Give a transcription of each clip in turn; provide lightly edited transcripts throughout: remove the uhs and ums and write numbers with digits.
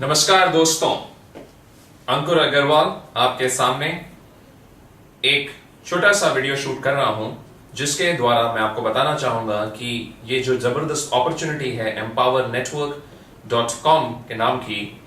नमस्कार दोस्तों, अंकुर अग्रवाल आपके सामने एक छोटा सा वीडियो शूट कर रहा हूं जिसके द्वारा मैं आपको बताना चाहूंगा कि ये जो जबरदस्त अपॉर्चुनिटी है empowernetwork.com के नाम की,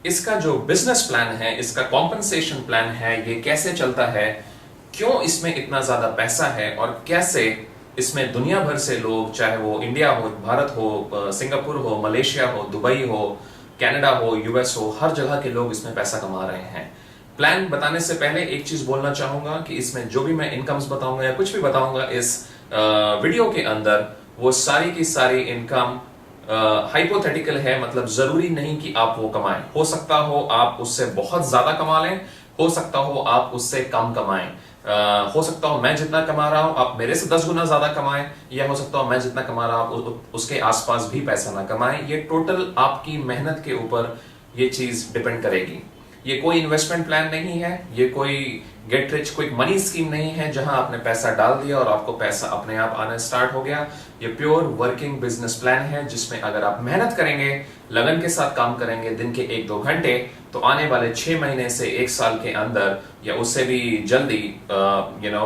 इसका जो बिजनेस प्लान है, इसका कॉम्पनसेशन प्लान है, ये कैसे चलता है, क्यों इसमें इतना ज्यादा पैसा है और कैसे इसमें दुनिया भर से लोग, चाहे वो इंडिया हो, भारत हो, सिंगापुर हो, मलेशिया हो, दुबई हो, कनाडा हो, यूएस हो, हर जगह के लोग इसमें पैसा कमा रहे हैं। प्लान बताने से पहले एक चीज बोलना चाहूंगा कि इसमें जो भी मैं इनकम्स बताऊंगा या कुछ भी बताऊंगा इस वीडियो के अंदर, वो सारी की सारी इनकम हाइपोथेटिकल है। मतलब जरूरी नहीं कि आप वो कमाएं। हो सकता हो आप उससे बहुत ज्यादा कमा लें, हो सकता हो आप उससे कम कमाएं, हो सकता हो मैं जितना कमा रहा हूं आप मेरे से 10 गुना ज्यादा कमाएं, या हो सकता हो मैं जितना कमा रहा हूं उसके आसपास भी पैसा ना कमाएं। ये टोटल आपकी मेहनत के ऊपर ये चीज डिपेंड करेगी। ये कोई इन्वेस्टमेंट प्लान नहीं है, ये कोई get rich quick money scheme नहीं है जहां आपने पैसा डाल दिया और आपको पैसा अपने आप आना स्टार्ट हो गया। ये प्योर वर्किंग बिजनेस प्लान है जिसमें अगर आप मेहनत करेंगे, लगन के साथ काम करेंगे दिन के 1-2 घंटे, तो आने वाले 6 महीने से 1 साल के अंदर या उससे भी जल्दी,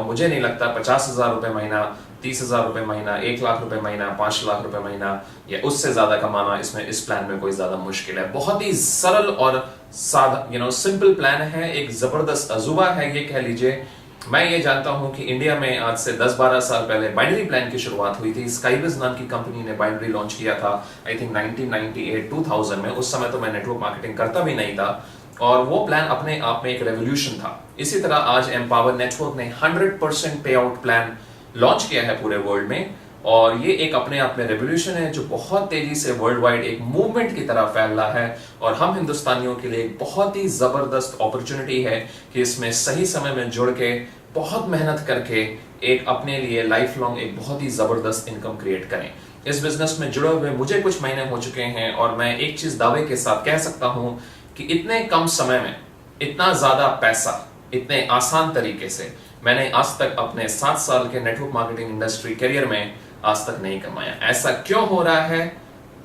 मुझे नहीं लगता 50,000 रुपए महीना, 30,000 रुपए महीना, 1 लाख रुपए महीना, 5 लाख रुपए महीना या उससे ज्यादा कमाना इसमें इस प्लान में कोई ज्यादा मुश्किल है। बहुत ही सरल और सादा सिंपल प्लान है, एक जबरदस्त अजूबा है ये कह लीजिए। मैं ये जानता हूं कि इंडिया में आज से 10-12 साल पहले बाइनरी प्लान की शुरुआत हुई थी। स्काईविज नाम की कंपनी ने बाइनरी लॉन्च किया था, आई थिंक 1998-2000 में। उस समय तो मैं नेटवर्क मार्केटिंग करता भी नहीं था और वो प्लान अपने आप में एक रेवोल्यूशन था। इसी तरह आज एम्पावर नेटवर्क ने 100% पे आउट प्लान लॉन्च किया है पूरे वर्ल्ड में, और ये एक अपने आप में रेवोल्यूशन है जो बहुत तेजी से वर्ल्ड वाइड एक मूवमेंट की तरह फैल रहा है। और हम हिंदुस्तानियों के लिए एक बहुत ही जबरदस्त अपॉर्चुनिटी है कि इसमें सही समय में जुड़ के बहुत मेहनत करके एक अपने लिए लाइफ लॉन्ग एक बहुत ही जबरदस्त इनकम क्रिएट करें। इस बिजनेस में जुड़े हुए मुझे कुछ महीने हो चुके हैं और मैं एक चीज दावे के साथ कह सकता हूं कि इतने कम समय में इतना ज्यादा पैसा इतने आसान तरीके से मैंने आज तक अपने 7 साल के नेटवर्क मार्केटिंग इंडस्ट्री करियर में आज तक नहीं कमाया। ऐसा क्यों हो रहा है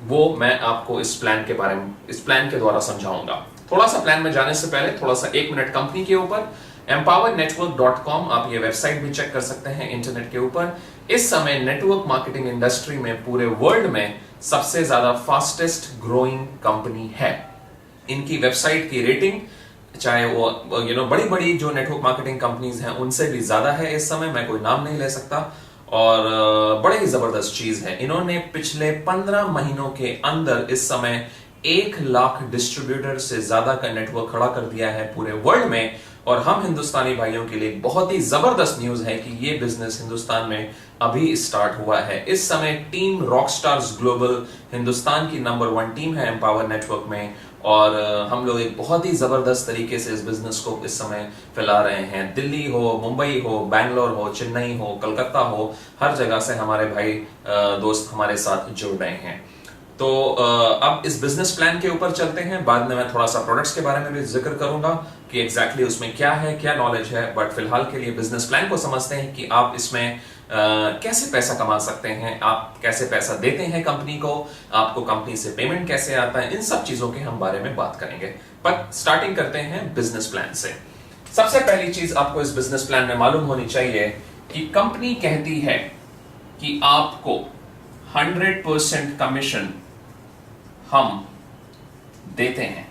वो मैं आपको इस प्लान के बारे में, इस प्लान के द्वारा समझाऊंगा। थोड़ा सा प्लान में जाने से पहले थोड़ा सा 1 मिनट कंपनी के ऊपर, empowernetwork.com, आप ये वेबसाइट भी चेक कर सकते हैं इंटरनेट के ऊपर। इस समय नेटवर्क मार्केटिंग इंडस्ट्री में पूरे वर्ल्ड में सबसे ज्यादा फास्टेस्ट ग्रोइंग कंपनी है। इनकी वेबसाइट की रेटिंग चाहे वो बड़ी बड़ी जो नेटवर्क मार्केटिंग कंपनीज हैं उनसे भी ज्यादा है इस समय। मैं कोई नाम नहीं ले सकता और बड़े ही जबरदस्त चीज है। इन्होंने पिछले 15 महीनों के अंदर इस समय 1 लाख डिस्ट्रीब्यूटर से ज्यादा का नेटवर्क खड़ा कर दिया है पूरे वर्ल्ड में। और हम हिंदुस्तानी भाइयों के लिए बहुत ही जबरदस्त न्यूज है कि ये बिजनेस हिंदुस्तान में अभी स्टार्ट हुआ है। इस समय टीम रॉकस्टार्स ग्लोबल हिंदुस्तान की नंबर 1 टीम है एम्पावर नेटवर्क में, और हम लोग एक बहुत ही जबरदस्त तरीके से इस बिजनेस को इस समय फैला रहे हैं। दिल्ली हो, मुंबई हो, बैंगलोर हो, चेन्नई हो, कलकत्ता हो, हर जगह से हमारे भाई दोस्त हमारे साथ जुड़ रहे हैं। तो अब इस बिजनेस प्लान के ऊपर चलते हैं। बाद में मैं थोड़ा सा प्रोडक्ट्स के बारे में भी जिक्र करूंगा कि एग्जैक्टली उसमें क्या है, क्या नॉलेज है। बट फिलहाल के लिए बिजनेस प्लान को समझते हैं कि आप इसमें कैसे पैसा कमा सकते हैं, आप कैसे पैसा देते हैं कंपनी को, आपको कंपनी से पेमेंट कैसे आता है, इन सब चीजों के हम बारे में बात करेंगे। पर स्टार्टिंग करते हैं बिजनेस प्लान से। सबसे पहली चीज आपको इस बिजनेस प्लान में मालूम होनी चाहिए कि कंपनी कहती है कि आपको 100% कमीशन हम देते हैं।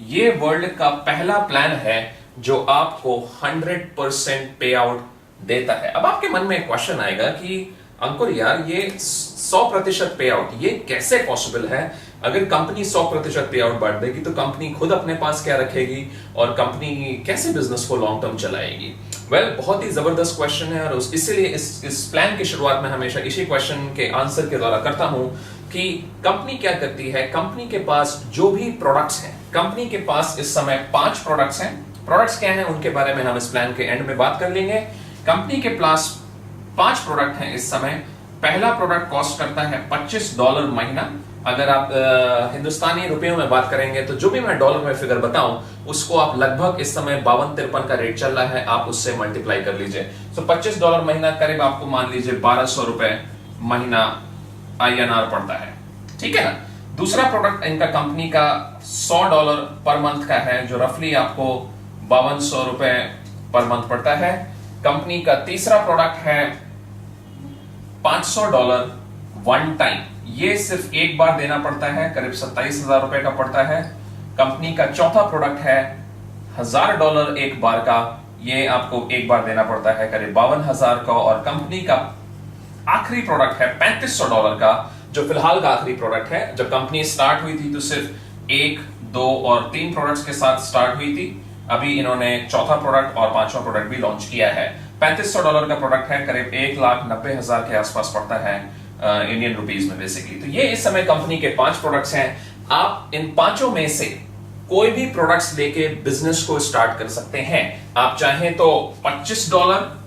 ये वर्ल्ड का पहला प्लान है जो आपको 100% पे आउट देता है। अब आपके मन में एक क्वेश्चन आएगा कि अंकुर यार, ये 100% पे आउट ये कैसे पॉसिबल है? अगर कंपनी 100% पे आउट बांट देगी तो कंपनी खुद अपने पास क्या रखेगी और कंपनी कैसे बिजनेस को लॉन्ग टर्म चलाएगी? बहुत ही जबरदस्त क्वेश्चन है और इसीलिए इस प्लान की शुरुआत में हमेशा इसी क्वेश्चन के आंसर के द्वारा करता हूं कि कंपनी क्या करती है। कंपनी के पास जो भी प्रोडक्ट्स हैं, कंपनी के पास इस समय 5 प्रोडक्ट्स हैं। प्रोडक्ट्स क्या हैं उनके बारे में हम इस प्लान के एंड में बात कर लेंगे। कंपनी के पास 5 प्रोडक्ट हैं इस समय। पहला प्रोडक्ट कॉस्ट करता है $25 महीना। अगर आप हिंदुस्तानी रुपयों में बात करेंगे तो जो भी मैं डॉलर में फिगर बताऊं उसको आप लगभग इस समय 52-53 का रेट चल रहा है, आप उससे मल्टीप्लाई कर लीजिए। तो $25 महीना करीब आपको मान लीजिए 1200 रुपए महीना INR पड़ता है, ठीक है ना। दूसरा प्रोडक्ट इनका कंपनी का $100 पर मंथ का है, जो रफली आपको ₹5200 पर मंथ पड़ता है। कंपनी का तीसरा प्रोडक्ट है $500 वन टाइम, ये सिर्फ एक बार देना पड़ता है, करीब ₹27,000 का पड़ता है। कंपनी का चौथा प्रोडक्ट है $1000 एक बार का, ये आपको एक बार देना पड़ता है, करीब 52,000 का। और कंपनी का आखिरी प्रोडक्ट है $3500 का, जो फिलहाल का आखिरी प्रोडक्ट है। जब कंपनी स्टार्ट हुई थी तो सिर्फ 1, 2 और 3 प्रोडक्ट्स के साथ स्टार्ट हुई थी। अभी इन्होंने चौथा प्रोडक्ट और पांचवा प्रोडक्ट भी लॉन्च किया है। $3500 का प्रोडक्ट है, करीब 1,90,000 के आसपास पड़ता है इंडियन रुपीज में बेसिकली। तो ये इस समय कंपनी के 5 प्रोडक्ट्स हैं। आप इन पांचों में से कोई भी प्रोडक्ट्स लेके बिजनेस को स्टार्ट कर सकते हैं। आप चाहें तो $25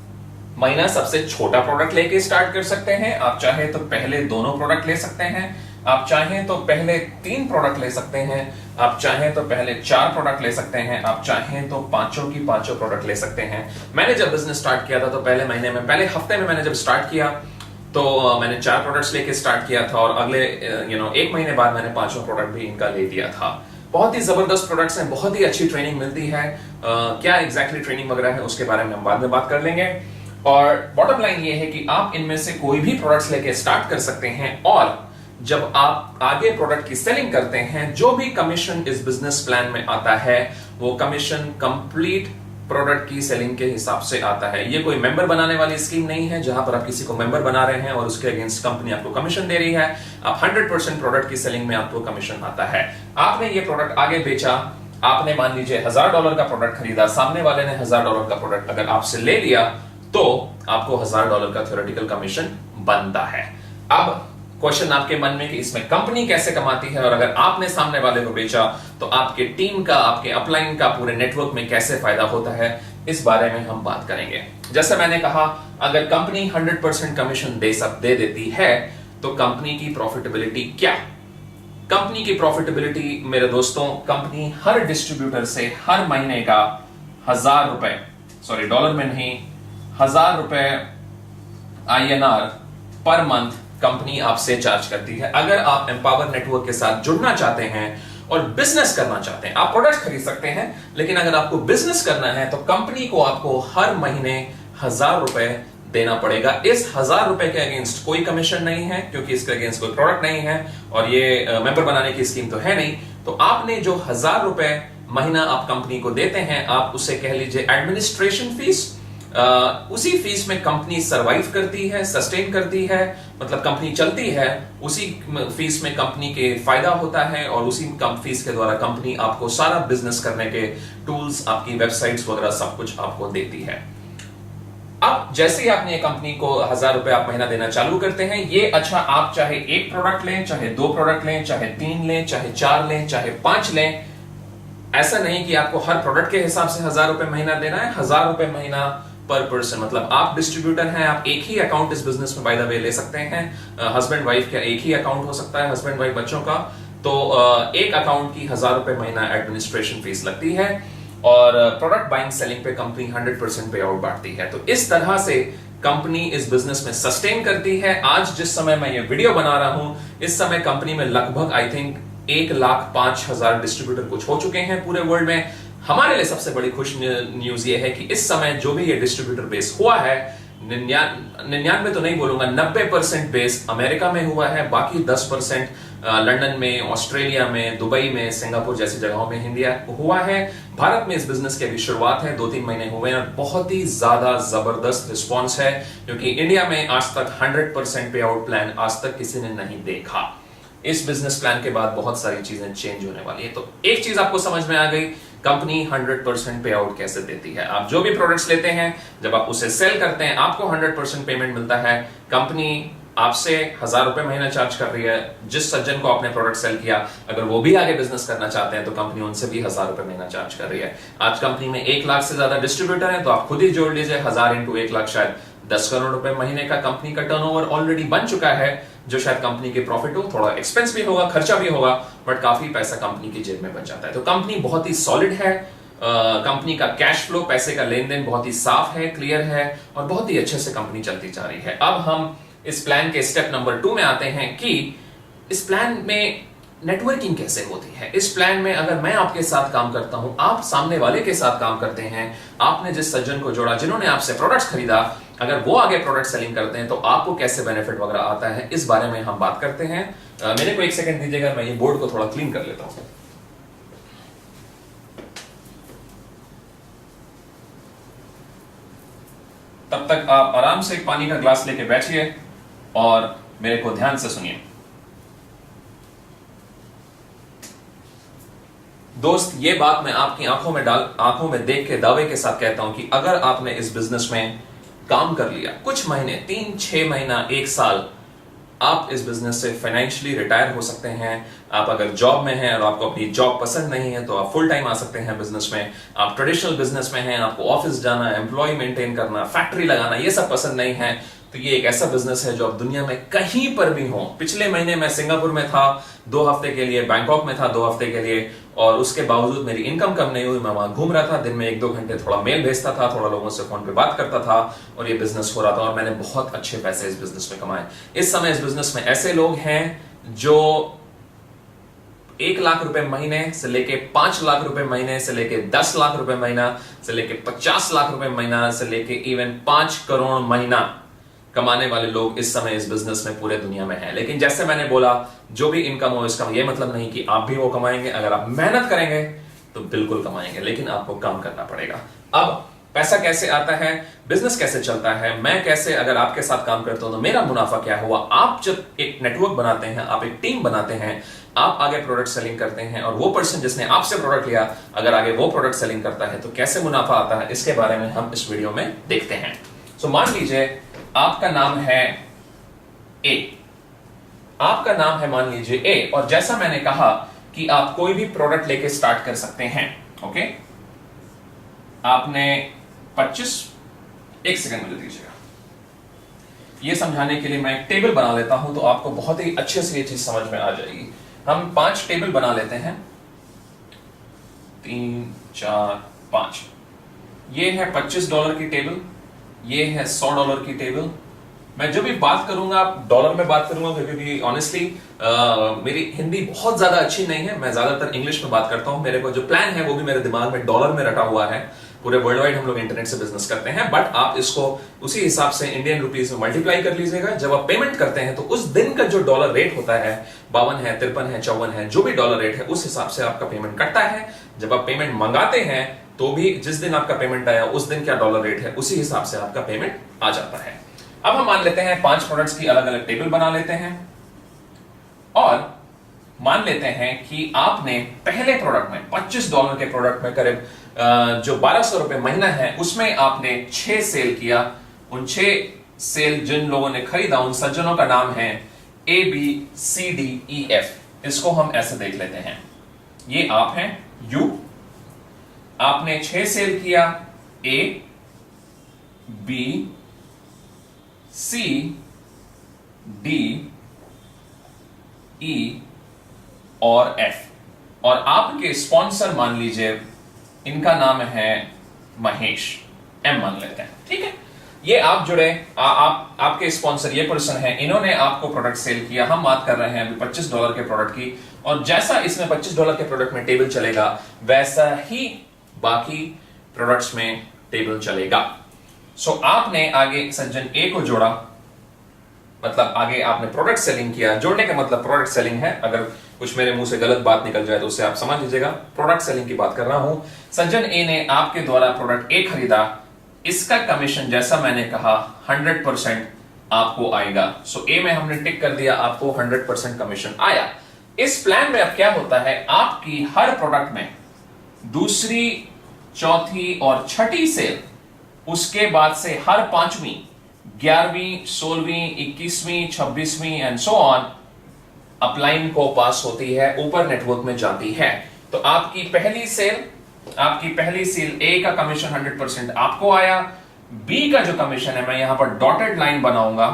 महीना सबसे छोटा प्रोडक्ट लेके स्टार्ट कर सकते हैं। आप चाहें तो पहले दोनों प्रोडक्ट ले सकते हैं। आप चाहें तो पहले 3 प्रोडक्ट ले सकते हैं। आप चाहें तो पहले 4 प्रोडक्ट ले सकते हैं। आप चाहें तो पांचों की पांचों प्रोडक्ट ले सकते हैं। मैंने जब बिजनेस स्टार्ट किया था तो पहले महीने में, पहले हफ्ते में मैंने जब स्टार्ट किया तो मैंने 4 प्रोडक्ट्स लेके स्टार्ट किया था, और अगले 1 महीने बाद मैंने पांचों प्रोडक्ट भी इनका ले लिया था। बहुत ही जबरदस्त प्रोडक्ट्स हैं, बहुत ही अच्छी ट्रेनिंग मिलती है। क्या एग्जैक्टली ट्रेनिंग वगैरह है उसके बारे में हम बाद में बात कर लेंगे। और बॉटम लाइन ये है कि आप इनमें से कोई भी प्रोडक्ट्स लेके स्टार्ट कर सकते हैं, और जब आप आगे प्रोडक्ट की सेलिंग करते हैं, जो भी कमीशन इस बिजनेस प्लान में आता है वो कमीशन कंप्लीट प्रोडक्ट की सेलिंग के हिसाब से आता है। ये कोई मेंबर बनाने वाली स्कीम नहीं है जहां पर आप किसी को मेंबर बना रहे हैं और उसके अगेंस्ट कंपनी आपको कमीशन दे रही है। आप 100% प्रोडक्ट की सेलिंग में आपको कमीशन आता है। आपने ये प्रोडक्ट आगे बेचा, आपने मान लीजिए $1000 का प्रोडक्ट खरीदा, सामने वाले ने $1000 का प्रोडक्ट अगर आपसे ले लिया तो आपको $1000 का थ्योरेटिकल कमीशन बनता है। अब क्वेश्चन आपके मन में कि इसमें कंपनी कैसे कमाती है, और अगर आपने सामने वाले को बेचा तो आपके टीम का, आपके अपलाइन का, पूरे नेटवर्क में कैसे फायदा होता है, इस बारे में हम बात करेंगे। जैसे मैंने कहा, अगर कंपनी 100% कमीशन दे देती है तो कंपनी की प्रॉफिटेबिलिटी क्या? कंपनी की प्रॉफिटेबिलिटी मेरे दोस्तों, कंपनी हर डिस्ट्रीब्यूटर से हर महीने का $1000, सॉरी डॉलर में नहीं, $1000 INR पर मंथ कंपनी आपसे चार्ज करती है। अगर आप एम्पावर नेटवर्क के साथ जुड़ना चाहते हैं और बिजनेस करना चाहते हैं, आप प्रोडक्ट खरीद सकते हैं, लेकिन अगर आपको बिजनेस करना है तो कंपनी को आपको हर महीने $1000 देना पड़ेगा। इस $1000 के अगेंस्ट कोई कमीशन नहीं है, क्योंकि इसके अगेंस्ट कोई प्रोडक्ट नहीं है और ये मेंबर बनाने की स्कीम तो है नहीं। तो आपने जो $1000 महीना आप कंपनी को देते हैं, आप उसे कह लीजिए एडमिनिस्ट्रेशन फीस। उसी फीस में कंपनी सरवाइव करती है, सस्टेन करती है, मतलब कंपनी चलती है। उसी फीस में कंपनी के फायदा होता है, और उसी फीस के द्वारा कंपनी आपको सारा बिजनेस करने के टूल्स, आपकी वेबसाइट्स वगैरह सब कुछ आपको देती है। अब जैसे ही आपने कंपनी को $1000 आप महीना देना चालू करते हैं, ये अच्छा, आप चाहे 1 प्रोडक्ट लें, चाहे 2 प्रोडक्ट लें, चाहे 3 लें, चाहे 4 लें, चाहे 5 लें, ऐसा नहीं कि आपको हर प्रोडक्ट के हिसाब से $1000 महीना देना है। $1000 महीना पर पर्सन, मतलब आप डिस्ट्रीब्यूटर हैं, आप एक ही अकाउंट इस बिजनेस में बाय द वे ले सकते हैं। हस्बैंड वाइफ का एक ही अकाउंट हो सकता है, हस्बैंड वाइफ बच्चों का, तो एक अकाउंट की $1000 महीना एडमिनिस्ट्रेशन फीस लगती है, और प्रोडक्ट बाइंग सेलिंग पे कंपनी 100% पे आउट बांटती है। तो इस तरह से कंपनी इस बिजनेस में सस्टेन करती है। आज जिस समय मैं ये वीडियो बना रहा हूं, इस समय कंपनी में लगभग आई थिंक 1,05,000 डिस्ट्रीब्यूटर कुछ हो चुके हैं पूरे वर्ल्ड में। हमारे लिए सबसे बड़ी खुश न्यूज ये है कि इस समय जो भी ये डिस्ट्रीब्यूटर बेस हुआ है, 99 तो नहीं बोलूंगा, 90% बेस अमेरिका में हुआ है, बाकी 10% लंदन में, ऑस्ट्रेलिया में, दुबई में, सिंगापुर जैसी जगहों में इंडिया हुआ है। भारत में इस बिजनेस की अभी शुरुआत है, 2-3 महीने हुए हैं, और बहुत ही ज्यादा जबरदस्त रिस्पॉन्स है, क्योंकि इंडिया में आज तक 100% पे आउट प्लान आज तक किसी ने नहीं देखा। इस बिजनेस प्लान के बाद बहुत सारी चीजें चेंज होने वाली है। तो एक चीज आपको समझ में आ गई, कंपनी 100% पे आउट कैसे देती है। आप जो भी प्रोडक्ट्स लेते हैं, जब आप उसे सेल करते हैं, आपको 100% पेमेंट मिलता है। कंपनी आपसे $1000 महीना चार्ज कर रही है। जिस सज्जन को आपने प्रोडक्ट सेल किया, अगर वो भी आगे बिजनेस करना चाहते हैं तो कंपनी उनसे भी $1000 महीना चार्ज कर रही है। आज कंपनी में 1 लाख से ज्यादा डिस्ट्रीब्यूटर हैं, तो आप खुद ही जोड़ लीजिए, 1000 × 1 लाख, शायद $10 करोड़ महीने का कंपनी का टर्नओवर ऑलरेडी बन चुका है, जो शायद कंपनी के प्रॉफिट हो, थोड़ा एक्सपेंस भी होगा, खर्चा भी होगा, बट काफी पैसा कंपनी की जेब में बच जाता है। तो कंपनी बहुत ही सॉलिड है। कंपनी का कैश फ्लो, पैसे का लेन देन बहुत ही साफ है, क्लियर है, और बहुत ही अच्छे से कंपनी चलती जा रही है। अब हम इस प्लान के स्टेप नंबर 2 में आते हैं कि इस प्लान में नेटवर्किंग कैसे होती है। इस प्लान में अगर मैं आपके साथ काम करता हूं, आप सामने वाले के साथ काम करते हैं, आपने जिस सज्जन को जोड़ा, जिन्होंने आपसे प्रोडक्ट्स खरीदा, अगर वो आगे प्रोडक्ट सेलिंग करते हैं तो आपको कैसे बेनिफिट वगैरह आता है, इस बारे में हम बात करते हैं। मेरे को एक सेकंड दीजिएगा, मैं ये बोर्ड को थोड़ा क्लीन कर लेता हूं। तब तक आप आराम से एक पानी का ग्लास लेके बैठिए और मेरे को ध्यान से सुनिए। दोस्त, ये बात मैं आपकी आंखों में देख के दावे के साथ कहता हूं कि अगर आपने इस बिजनेस में काम कर लिया कुछ महीने, 3-6 महीना, 1 साल, आप इस बिजनेस से फाइनेंशियली रिटायर हो सकते हैं। आप अगर जॉब में हैं और आपको अपनी जॉब पसंद नहीं है तो आप फुल टाइम आ सकते हैं बिजनेस में। आप ट्रेडिशनल बिजनेस में हैं, आपको ऑफिस जाना, एम्प्लॉय मेंटेन करना, फैक्ट्री लगाना, ये सब पसंद नहीं है, तो ये एक ऐसा बिजनेस है जो आप दुनिया में कहीं पर भी हो। पिछले महीने मैं सिंगापुर में था 2 हफ्ते के लिए, बैंकॉक में था 2 हफ्ते के लिए, और उसके बावजूद मेरी इनकम कम नहीं हुई। मैं वहां घूम रहा था, दिन में 1-2 घंटे थोड़ा मेल भेजता था, थोड़ा लोगों से फोन पे बात करता था, और ये बिजनेस हो रहा था, और मैंने बहुत अच्छे पैसे इस बिजनेस में कमाए। इस समय इस बिजनेस में ऐसे लोग हैं जो 1 लाख रुपए महीने से लेके 5 लाख रुपए महीने से लेके 10 लाख रुपए महीना से लेके 50 लाख रुपए महीना से लेके इवन 5 करोड़ महीना कमाने वाले लोग इस समय इस बिजनेस में पूरे दुनिया में हैं। लेकिन जैसे मैंने बोला, जो भी इनकम हो, इसका ये मतलब नहीं कि आप भी वो कमाएंगे। अगर आप मेहनत करेंगे तो बिल्कुल कमाएंगे, लेकिन आपको काम करना पड़ेगा। अब पैसा कैसे आता है, बिजनेस कैसे चलता है, मैं कैसे अगर आपके साथ काम करता हूं तो मेरा मुनाफा क्या हुआ। आप जब एक नेटवर्क बनाते हैं, आप एक टीम बनाते हैं, आप आगे प्रोडक्ट सेलिंग करते हैं, और वो पर्सन जिसने आपसे प्रोडक्ट लिया अगर आगे वो प्रोडक्ट सेलिंग करता है तो कैसे मुनाफा आता है, इसके बारे में हम इस वीडियो में देखते हैं। सो मान लीजिए आपका नाम है ए, आपका नाम है मान लीजिए ए, और जैसा मैंने कहा कि आप कोई भी प्रोडक्ट लेके स्टार्ट कर सकते हैं। ओके, आपने 1 सेकंड मुझे दीजिएगा, ये समझाने के लिए मैं एक टेबल बना लेता हूं तो आपको बहुत ही अच्छे से ये चीज समझ में आ जाएगी। हम 5 टेबल बना लेते हैं, 3, 4, 5। ये है $25 की टेबल, ये है $100 की टेबल। मैं जो भी बात करूंगा डॉलर में बात करूंगा, क्योंकि ऑनेस्टली मेरी हिंदी बहुत ज्यादा अच्छी नहीं है, मैं ज्यादातर इंग्लिश में बात करता हूं। मेरे को जो प्लान है वो भी मेरे दिमाग में डॉलर में रटा हुआ है। पूरे वर्ल्ड वाइड हम लोग इंटरनेट से बिजनेस करते हैं, बट आप इसको उसी हिसाब से इंडियन रुपीज में मल्टीप्लाई कर लीजिएगा। जब आप पेमेंट करते हैं तो उस दिन का जो डॉलर रेट होता है, 52 है, 53 है, 54 है, जो भी डॉलर रेट है, उस हिसाब से आपका पेमेंट कटता है। जब आप पेमेंट मंगाते हैं तो भी जिस दिन आपका पेमेंट आया उस दिन क्या डॉलर रेट है, उसी हिसाब से आपका पेमेंट आ जाता है। अब हम मान लेते हैं 5 प्रोडक्ट्स की अलग अलग टेबल बना लेते हैं, और मान लेते हैं कि आपने पहले प्रोडक्ट में $25 के प्रोडक्ट में करीब जो $1200 महीना है, उसमें आपने 6 सेल किया। उन 6 सेल जिन लोगों ने खरीदा उन सज्जनों का नाम है ABCDEF। इसको हम ऐसे देख लेते हैं, ये आप हैं यू, आपने 6 सेल किया A, B, C, D, E और F, और आपके स्पॉन्सर मान लीजिए इनका नाम है महेश, M मान लेते हैं, ठीक है। ये आप जुड़े, आपके स्पॉन्सर ये पर्सन है, इन्होंने आपको प्रोडक्ट सेल किया। हम बात कर रहे हैं अभी $25 के प्रोडक्ट की, और जैसा इसमें $25 के प्रोडक्ट में टेबल चलेगा वैसा ही बाकी प्रोडक्ट्स में टेबल चलेगा। सो आपने आगे सज्जन ए को जोड़ा, मतलब आगे आपने प्रोडक्ट सेलिंग किया। जोड़ने का मतलब प्रोडक्ट सेलिंग है, अगर कुछ मेरे मुंह से गलत बात निकल जाए तो उससे आप समझ लीजिएगा, प्रोडक्ट सेलिंग की बात कर रहा हूं। सज्जन ए ने आपके द्वारा प्रोडक्ट ए खरीदा, इसका कमीशन जैसा मैंने कहा 100% आपको आएगा। सो ए में हमने टिक कर दिया, आपको 100% कमीशन आया। इस प्लान में अब क्या होता है, आपकी हर प्रोडक्ट में दूसरी, चौथी और छठी सेल, उसके बाद से हर 5वीं, 11वीं, 16वीं, 21वीं, 26वीं एंड सो ऑन अपलाइन को पास होती है, ऊपर नेटवर्क में जाती है। तो आपकी पहली सेल ए का कमीशन 100% आपको आया। बी का जो कमीशन है, मैं यहां पर डॉटेड लाइन बनाऊंगा,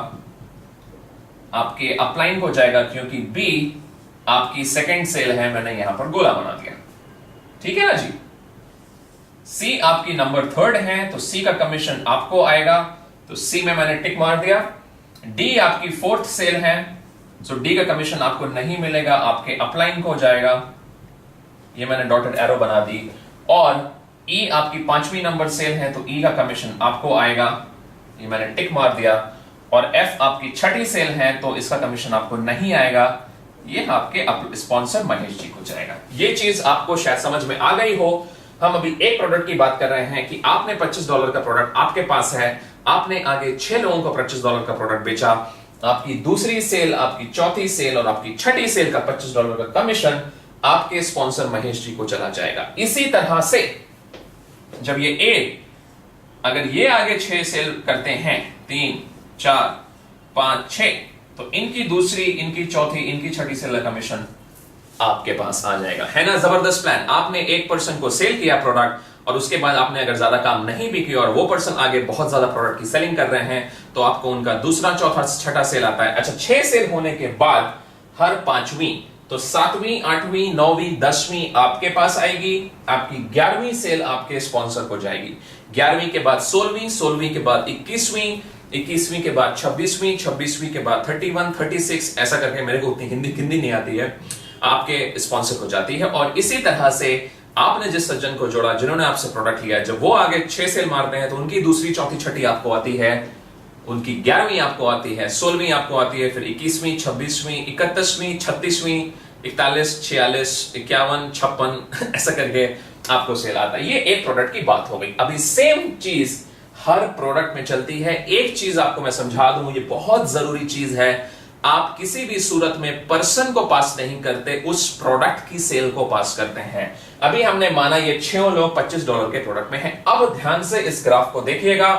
आपके अपलाइन को जाएगा, क्योंकि बी आपकी सेकंड सेल है, मैंने यहां पर गोला बना दिया, ठीक है ना जी। सी आपकी नंबर 3rd है, तो सी का कमीशन आपको आएगा, तो सी में मैंने टिक मार दिया। डी आपकी 4th सेल है, सो डी का कमीशन आपको नहीं मिलेगा, आपके अपलाइन को जाएगा, ये मैंने डॉटेड एरो बना दी। और ई आपकी 5वीं नंबर सेल है तो ई का कमीशन आपको आएगा, ये मैंने टिक मार दिया। और एफ आपकी 6ठी सेल है तो इसका कमीशन आपको नहीं आएगा, ये आपके स्पॉन्सर महेश जी को जाएगा। ये चीज आपको शायद समझ में आ गई हो। हम अभी एक प्रोडक्ट की बात कर रहे हैं कि आपने $25 का प्रोडक्ट आपके पास है, आपने आगे 6 लोगों को $25 का प्रोडक्ट बेचा, आपकी दूसरी सेल, आपकी चौथी सेल और आपकी 6ठी सेल का $25 का कमीशन आपके स्पॉन्सर महेश जी को चला जाएगा। इसी तरह से जब ये ए, अगर ये आगे 6 सेल करते हैं, 3, 4, 5, 6, तो इनकी दूसरी, इनकी चौथी, इनकी 6ठी सेल का कमीशन आपके पास आ जाएगा। है ना जबरदस्त प्लान। आपने एक पर्सन को सेल किया प्रोडक्ट और उसके बाद आपने अगर ज्यादा काम नहीं भी किया और वो पर्सन आगे बहुत ज्यादा प्रोडक्ट की सेलिंग कर रहे हैं तो आपको उनका दूसरा, चौथा, 6ठा सेल आता है। अच्छा, 6 सेल होने के बाद हर 5वीं, तो 7वीं, 8वीं, 9वीं, 10वीं आपके पास आएगी, आपकी 11वीं सेल आपके स्पॉन्सर को जाएगी, 11वीं के बाद 16वीं, 16वीं के बाद 21वीं, 21वीं के बाद 26वीं, 26वीं के बाद 31, 36, ऐसा करके, मेरे को उतनी हिंदी नहीं आती है, आपके स्पॉन्सर को जाती है। और इसी तरह से आपने जिस सज्जन को जोड़ा, जिन्होंने आपसे प्रोडक्ट लिया, जब वो आगे 6 सेल मारते हैं तो उनकी दूसरी, चौथी, 6ठी आपको आती है, उनकी 11वीं आपको आती है, 16वीं आपको आती है, फिर 21वीं, 26वीं, 31वीं, 36वीं, 41, 46, 51, 56 ऐसा करके आपको सेल आता है। ये एक प्रोडक्ट की बात हो गई। अभी सेम चीज हर प्रोडक्ट में चलती है। एक चीज आपको मैं समझा दूं, ये बहुत जरूरी चीज है, आप किसी भी सूरत में पर्सन को पास नहीं करते, उस प्रोडक्ट की सेल को पास करते हैं। अभी हमने माना ये 6 लोग $25 के प्रोडक्ट में हैं। अब ध्यान से इस ग्राफ को देखिएगा।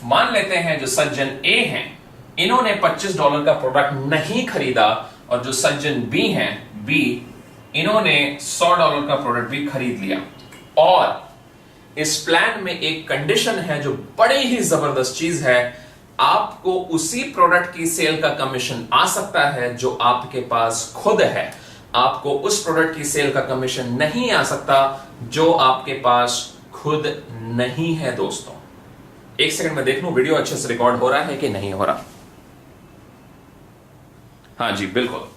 मान लेते हैं जो सज्जन ए हैं, इन्होंने $25 का प्रोडक्ट नहीं खरीदा, और जो सज्जन बी हैं, बी, इन्होंने $100 का प्रोडक्ट भी खरीद लिया। और इस प्लान में एक कंडीशन है जो बड़ी ही जबरदस्त चीज है, आपको उसी प्रोडक्ट की सेल का कमीशन आ सकता है जो आपके पास खुद है, आपको उस प्रोडक्ट की सेल का कमीशन नहीं आ सकता जो आपके पास खुद नहीं है। दोस्तों, एक सेकंड में देख लूं वीडियो अच्छे से रिकॉर्ड हो रहा है कि नहीं हो रहा। हाँ जी, बिल्कुल।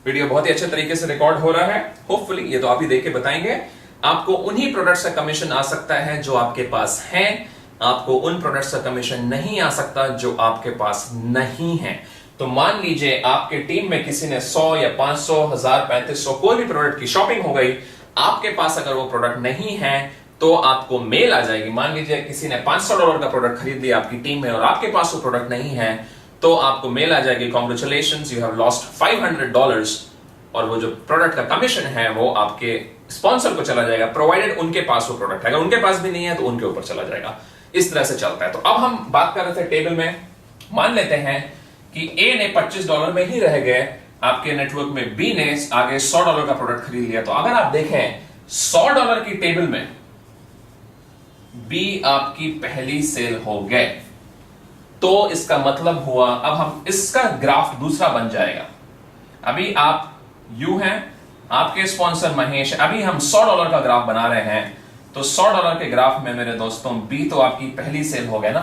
वीडियो बहुत ही अच्छे तरीके से रिकॉर्ड हो रहा है, होपफुली। ये तो आप ही देख के बताएंगे। आपको उन्हीं प्रोडक्ट्स का कमीशन आ सकता है जो आपके पास हैं, आपको उन प्रोडक्ट्स का कमीशन नहीं आ सकता जो आपके पास नहीं है। तो मान लीजिए आपके टीम में किसी ने 100 या 500, 1000, 3500 कोई भी प्रोडक्ट की शॉपिंग हो गई, आपके पास अगर वो प्रोडक्ट नहीं है तो आपको मेल आ जाएगी। मान लीजिए किसी ने $500 का प्रोडक्ट खरीद लिया आपकी टीम में और आपके पास वो प्रोडक्ट नहीं है, तो आपको मेल आ जाएगी, कांग्रेचुलेशंस, यू हैव लॉस्ट $500, और वो जो प्रोडक्ट का कमीशन है वो आपके स्पॉन्सर को चला जाएगा, प्रोवाइडेड उनके पास वो प्रोडक्ट है। अगर उनके पास भी नहीं है तो उनके ऊपर चला जाएगा। इस तरह से चलता है। तो अब हम बात कर रहे थे टेबल में, मान लेते हैं कि ए ने $25 में ही रह गए, आपके नेटवर्क में बी ने आगे $100 का प्रोडक्ट खरीद लिया। तो अगर आप देखें $100 की टेबल में बी आपकी पहली सेल हो गए, तो इसका मतलब हुआ, अब हम इसका ग्राफ दूसरा बन जाएगा। अभी आप यू हैं, आपके स्पॉन्सर महेश, अभी हम $100 का ग्राफ बना रहे हैं। तो $100 के ग्राफ में मेरे दोस्तों बी तो आपकी पहली सेल हो गया ना।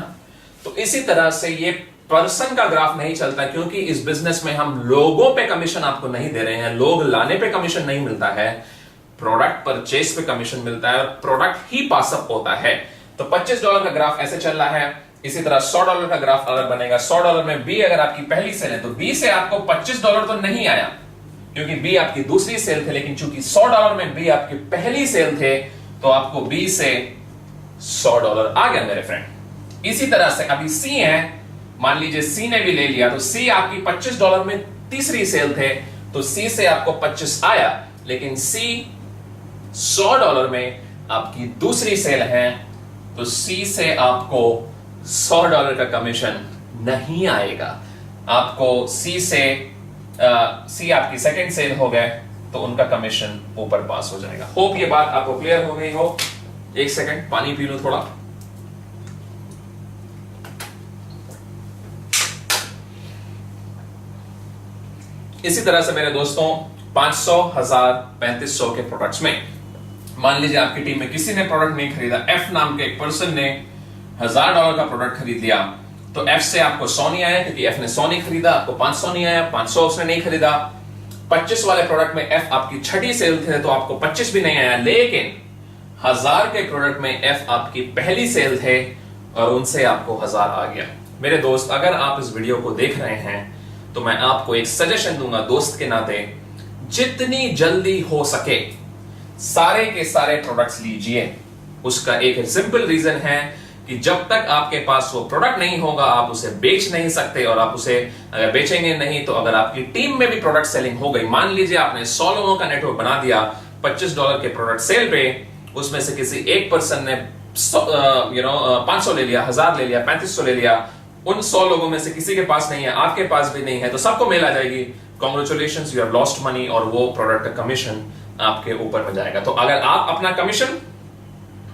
तो इसी तरह से ये पर्सन का ग्राफ नहीं चलता, क्योंकि इस बिजनेस में हम लोगों पे कमीशन आपको नहीं दे रहे हैं, लोग लाने पे कमीशन नहीं मिलता है, प्रोडक्ट परचेस पे कमीशन मिलता है, प्रोडक्ट ही पासअप होता है। तो $25 का ग्राफ ऐसे चल रहा है। इसी तरह $100 का ग्राफ अगर बनेगा, $100 में बी अगर आपकी पहली सेल है तो बी से आपको $25 तो नहीं आया, क्योंकि बी आपकी दूसरी सेल थे, लेकिन चूंकि $100 में बी आपकी पहली सेल थे तो आपको बी से $100 आ गया मेरे फ्रेंड। इसी तरह से अभी सी है, मान लीजिए सी ने भी ले लिया, तो सी आपकी $25 में तीसरी सेल थे, तो सी से आपको 25 आया, लेकिन सी $100 में आपकी दूसरी सेल है, तो सी से आपको $100 का कमीशन नहीं आएगा। आपको सी से सी आपकी सेकंड सेल हो गए तो उनका कमीशन ऊपर पास हो जाएगा। होप ये बात आपको क्लियर हो गई हो। एक सेकंड पानी पी लो थोड़ा। इसी तरह से मेरे दोस्तों 500, 1000, 3500 के प्रोडक्ट्स में मान लीजिए आपकी टीम में किसी ने प्रोडक्ट नहीं खरीदा, एफ नाम के एक पर्सन ने $1000 का प्रोडक्ट खरीद लिया तो एफ से आपको 100 नहीं आया, क्योंकि एफ ने 100 नहीं खरीदा, आपको 500 नहीं आया, 500 उसने नहीं खरीदा। 25 वाले प्रोडक्ट में एफ आपकी छठी सेल थे तो आपको 25 भी नहीं आया, लेकिन 1000 के प्रोडक्ट में एफ आपकी पहली सेल थे और उनसे आपको 1000 आ गया। मेरे दोस्त, अगर आप इस वीडियो को देख रहे हैं तो मैं आपको एक सजेशन दूंगा दोस्त के नाते, जितनी जल्दी हो सके सारे के सारे प्रोडक्ट्स लीजिए। उसका एक सिंपल रीजन है कि जब तक आपके पास वो प्रोडक्ट नहीं होगा आप उसे बेच नहीं सकते, और आप उसे अगर बेचेंगे नहीं तो अगर आपकी टीम में भी प्रोडक्ट सेलिंग हो गई, मान लीजिए आपने 100 लोगों का नेटवर्क बना दिया $25 के प्रोडक्ट सेल पे, उसमें से किसी एक पर्सन ने 500 ले लिया, 1000 ले लिया, 3500 ले लिया, उन 100 लोगों में से किसी के पास नहीं है, आपके पास भी नहीं है, तो सबको मेल आ जाएगी, congratulations you have lost money, और वो प्रोडक्ट का कमीशन आपके ऊपर में जाएगा। तो अगर आप अपना कमीशन,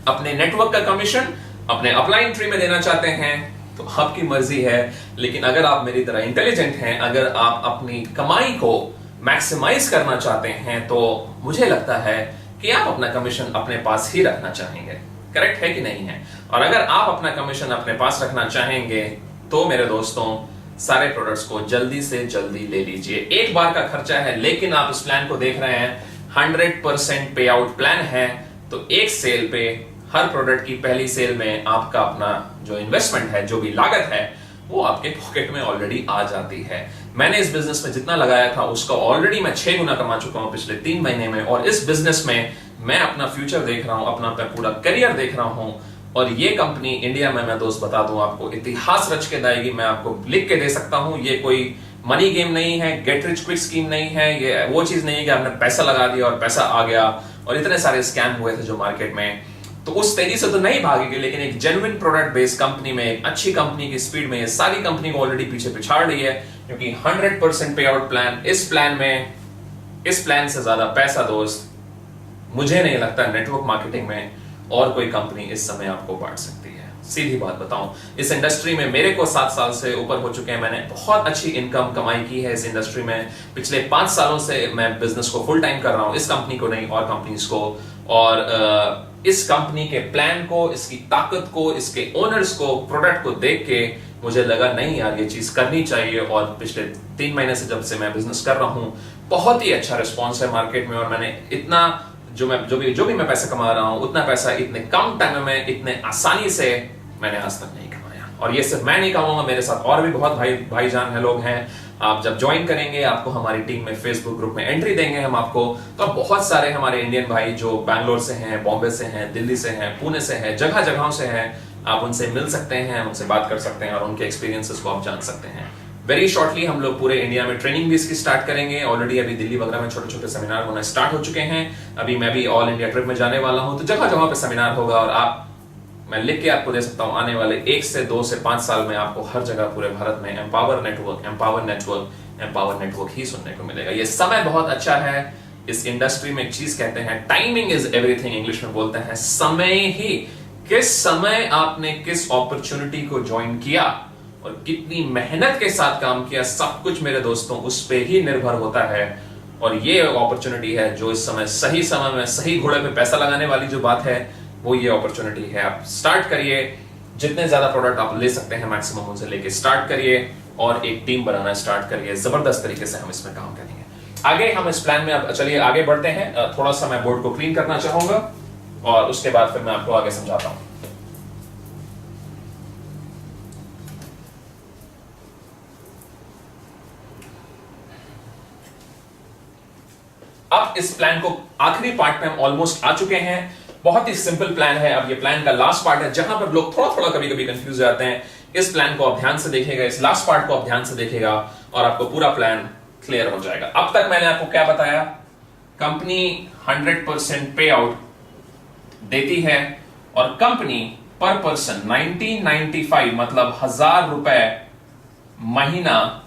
अपने नेटवर्क का कमीशन अपने अपलाइन ट्री में देना चाहते हैं तो आपकी मर्जी है, लेकिन अगर आप मेरी तरह इंटेलिजेंट हैं, अगर आप अपनी कमाई को मैक्सिमाइज करना चाहते हैं, तो मुझे लगता है कि आप अपना कमीशन अपने पास ही रखना चाहेंगे। करेक्ट है कि नहीं है? और अगर आप अपना कमीशन अपने पास रखना चाहेंगे तो मेरे दोस्तों, सारे प्रोडक्ट्स को जल्दी से जल्दी ले लीजिए। एक बार का खर्चा है, लेकिन आप इस प्लान को देख रहे हैं 100% पे आउट प्लान है, तो एक सेल पे, हर प्रोडक्ट की पहली सेल में आपका अपना जो इन्वेस्टमेंट है, जो भी लागत है, वो आपके पॉकेट में ऑलरेडी आ जाती है। मैंने इस बिजनेस में जितना लगाया था उसका ऑलरेडी मैं 6 गुना कमा चुका हूं पिछले 3 महीने में, और इस बिजनेस में मैं अपना फ्यूचर देख रहा हूं, अपना पूरा करियर देख रहा हूं। और ये कंपनी इंडिया में, मैं दोस्त बता दूं आपको, इतिहास रच के लाएगी। मैं आपको लिख के दे सकता हूं, ये कोई मनी गेम नहीं है, गेट रिच क्विक स्कीम नहीं है, ये वो चीज नहीं है कि आपने पैसा लगा दिया और पैसा आ गया, और इतने सारे स्कैम हुए थे जो मार्केट में, तो उस तेजी से तो नहीं भागेगी, लेकिन एक जेन्युइन प्रोडक्ट बेस्ड कंपनी में, एक अच्छी कंपनी की स्पीड में ये सारी कंपनी को ऑलरेडी पीछे पिछाड़ रही है, क्योंकि 100% पे आउट प्लान, इस प्लान से ज्यादा पैसा दोस्त मुझे नहीं लगता नेटवर्क मार्केटिंग में और कोई कंपनी इस समय आपको बांट सकती है। सीधी बात बताऊं, इस इंडस्ट्री में मेरे को 7 साल से ऊपर हो चुके हैं, मैंने बहुत अच्छी इनकम कमाई की है इस इंडस्ट्री में। पिछले 5 सालों से मैं बिजनेस को फुल टाइम कर रहा हूं, इस कंपनी को नहीं, और कंपनीज को, और इस कंपनी के प्लान को, इसकी ताकत को, इसके ओनर्स को, प्रोडक्ट को देख के मुझे लगा नहीं यार, ये चीज करनी चाहिए। और पिछले 3 महीने से जब से मैं बिजनेस कर रहा हूं, बहुत ही अच्छा रिस्पॉन्स है मार्केट में, और मैंने इतना जो भी मैं पैसा कमा रहा हूं, उतना पैसा इतने कम टाइम में, इतने आसानी से मैंने आज तक नहीं कमाया। और ये सिर्फ मैं नहीं कमाऊंगा, मेरे साथ और भी बहुत भाईजान है, लोग हैं। आप जब ज्वाइन करेंगे, आपको हमारी टीम में फेसबुक ग्रुप में एंट्री देंगे हम आपको, तो बहुत सारे हमारे इंडियन भाई जो बैंगलोर से हैं, बॉम्बे से हैं, दिल्ली से हैं, पुणे से हैं, जगहों से हैं, आप उनसे मिल सकते हैं, उनसे बात कर सकते हैं, और उनके एक्सपीरियंसेस को आप जान सकते हैं। वेरी शॉर्टली हम लोग पूरे इंडिया में ट्रेनिंग भी इसकी स्टार्ट करेंगे। ऑलरेडी अभी दिल्ली वगैरह में छोटे छोटे सेमिनार होना स्टार्ट हो चुके हैं। अभी मैं भी ऑल इंडिया ट्रिप में जाने वाला हूं, तो जगह पे सेमिनार होगा, और मैं लिख के आपको दे सकता हूं, आने वाले 1 से 2 से 5 साल में आपको हर जगह पूरे भारत में एम्पावर नेटवर्क ही सुनने को मिलेगा। ये समय बहुत अच्छा है इस इंडस्ट्री में। एक चीज कहते हैं, टाइमिंग इज एवरीथिंग, इंग्लिश में बोलते हैं, समय ही, किस समय आपने किस अपॉर्चुनिटी को ज्वाइन किया और कितनी मेहनत के साथ काम किया, सब कुछ मेरे दोस्तों उस पे ही निर्भर होता है। और ये अपॉर्चुनिटी है जो इस समय में सही घोड़े पे पैसा लगाने वाली जो बात है, वो ये अपॉर्चुनिटी है। आप स्टार्ट करिए, जितने ज्यादा प्रोडक्ट आप ले सकते हैं मैक्सिमम उनसे लेके स्टार्ट करिए, और एक टीम बनाना स्टार्ट करिए। जबरदस्त तरीके से हम इसमें काम करेंगे। आगे हम इस प्लान में, अब चलिए आगे बढ़ते हैं। थोड़ा सा मैं बोर्ड को क्लीन करना चाहूंगा, और उसके बाद फिर मैं आपको आगे समझाता हूं। अब इस प्लान को आखिरी पार्ट में हम ऑलमोस्ट आ चुके हैं। बहुत ही सिंपल प्लान है। अब ये प्लान का लास्ट पार्ट है, जहां पर लोग थोड़ा कभी कभी कंफ्यूज हो जाते हैं। इस प्लान को आप ध्यान से देखिएगा, इस लास्ट पार्ट को आप ध्यान से देखिएगा, और आपको पूरा प्लान क्लियर हो जाएगा। अब तक मैंने आपको क्या बताया, कंपनी 100% पे आउट देती है, और कंपनी पर पर्सन 1995 मतलब 1000 रुपए महीना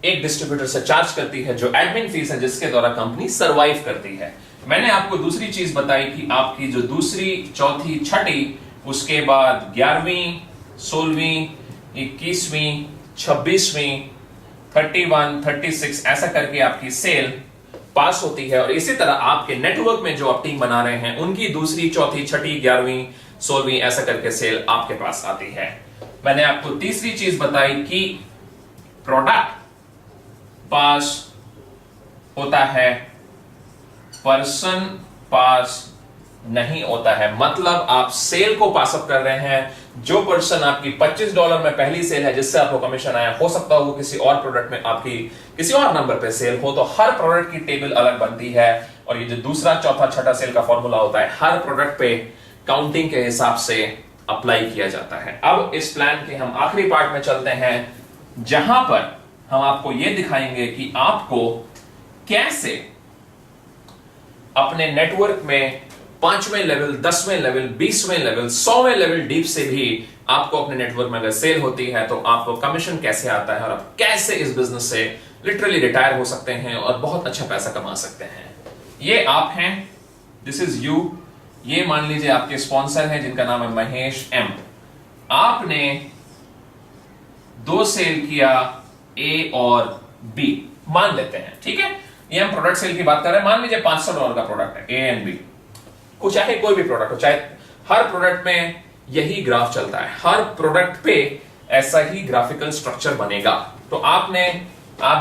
एक डिस्ट्रीब्यूटर से चार्ज करती है, जो एडमिन फीस है, जिसके द्वारा कंपनी सरवाइव करती है। मैंने आपको दूसरी चीज बताई कि आपकी जो दूसरी, चौथी, छठी, उसके बाद 11वीं, 16वीं, 21वीं, 26वीं, 31, 36 ऐसा करके आपकी सेल पास होती है। और इसी तरह आपके नेटवर्क में जो आप टीम बना रहे हैं, उनकी दूसरी, चौथी, छठी, 11वीं, 16वीं, ऐसा करके सेल आपके पास आती है। मैंने आपको तीसरी चीज बताई कि प्रोडक्ट पास होता है, पर्सन पास नहीं होता है। मतलब आप सेल को पास अप कर रहे हैं। जो पर्सन आपकी $25 में पहली सेल है जिससे आपको कमीशन आया, हो सकता हो वो किसी और प्रोडक्ट में आपकी किसी और नंबर पे सेल हो, तो हर प्रोडक्ट की टेबल अलग बनती है। और ये जो दूसरा चौथा छठा सेल का फॉर्मूला होता है, हर प्रोडक्ट पे काउंटिंग के हिसाब से अप्लाई किया जाता है। अब इस प्लान के हम आखिरी पार्ट में चलते हैं, जहां पर हम आपको यह दिखाएंगे कि आपको कैसे अपने नेटवर्क में 5वें लेवल, 10वें लेवल, 20वें लेवल, 100वें लेवल डीप से भी आपको अपने नेटवर्क में अगर सेल होती है तो आपको कमीशन कैसे आता है और आप कैसे इस बिजनेस से लिटरली रिटायर हो सकते हैं और बहुत अच्छा पैसा कमा सकते हैं। ये आप हैं, दिस इज यू। ये मान लीजिए आपके स्पॉन्सर हैं जिनका नाम है महेश एम। आपने 2 सेल किया, ए और बी मान लेते हैं, ठीक है। ये हम प्रोडक्ट सेल की बात कर रहे हैं। मान लीजिए $500 का प्रोडक्ट है, ए एंड बी, चाहे कोई भी प्रोडक्ट हो, चाहे हर प्रोडक्ट में यही ग्राफ चलता है, हर प्रोडक्ट पे ऐसा ही ग्राफिकल स्ट्रक्चर बनेगा। तो आप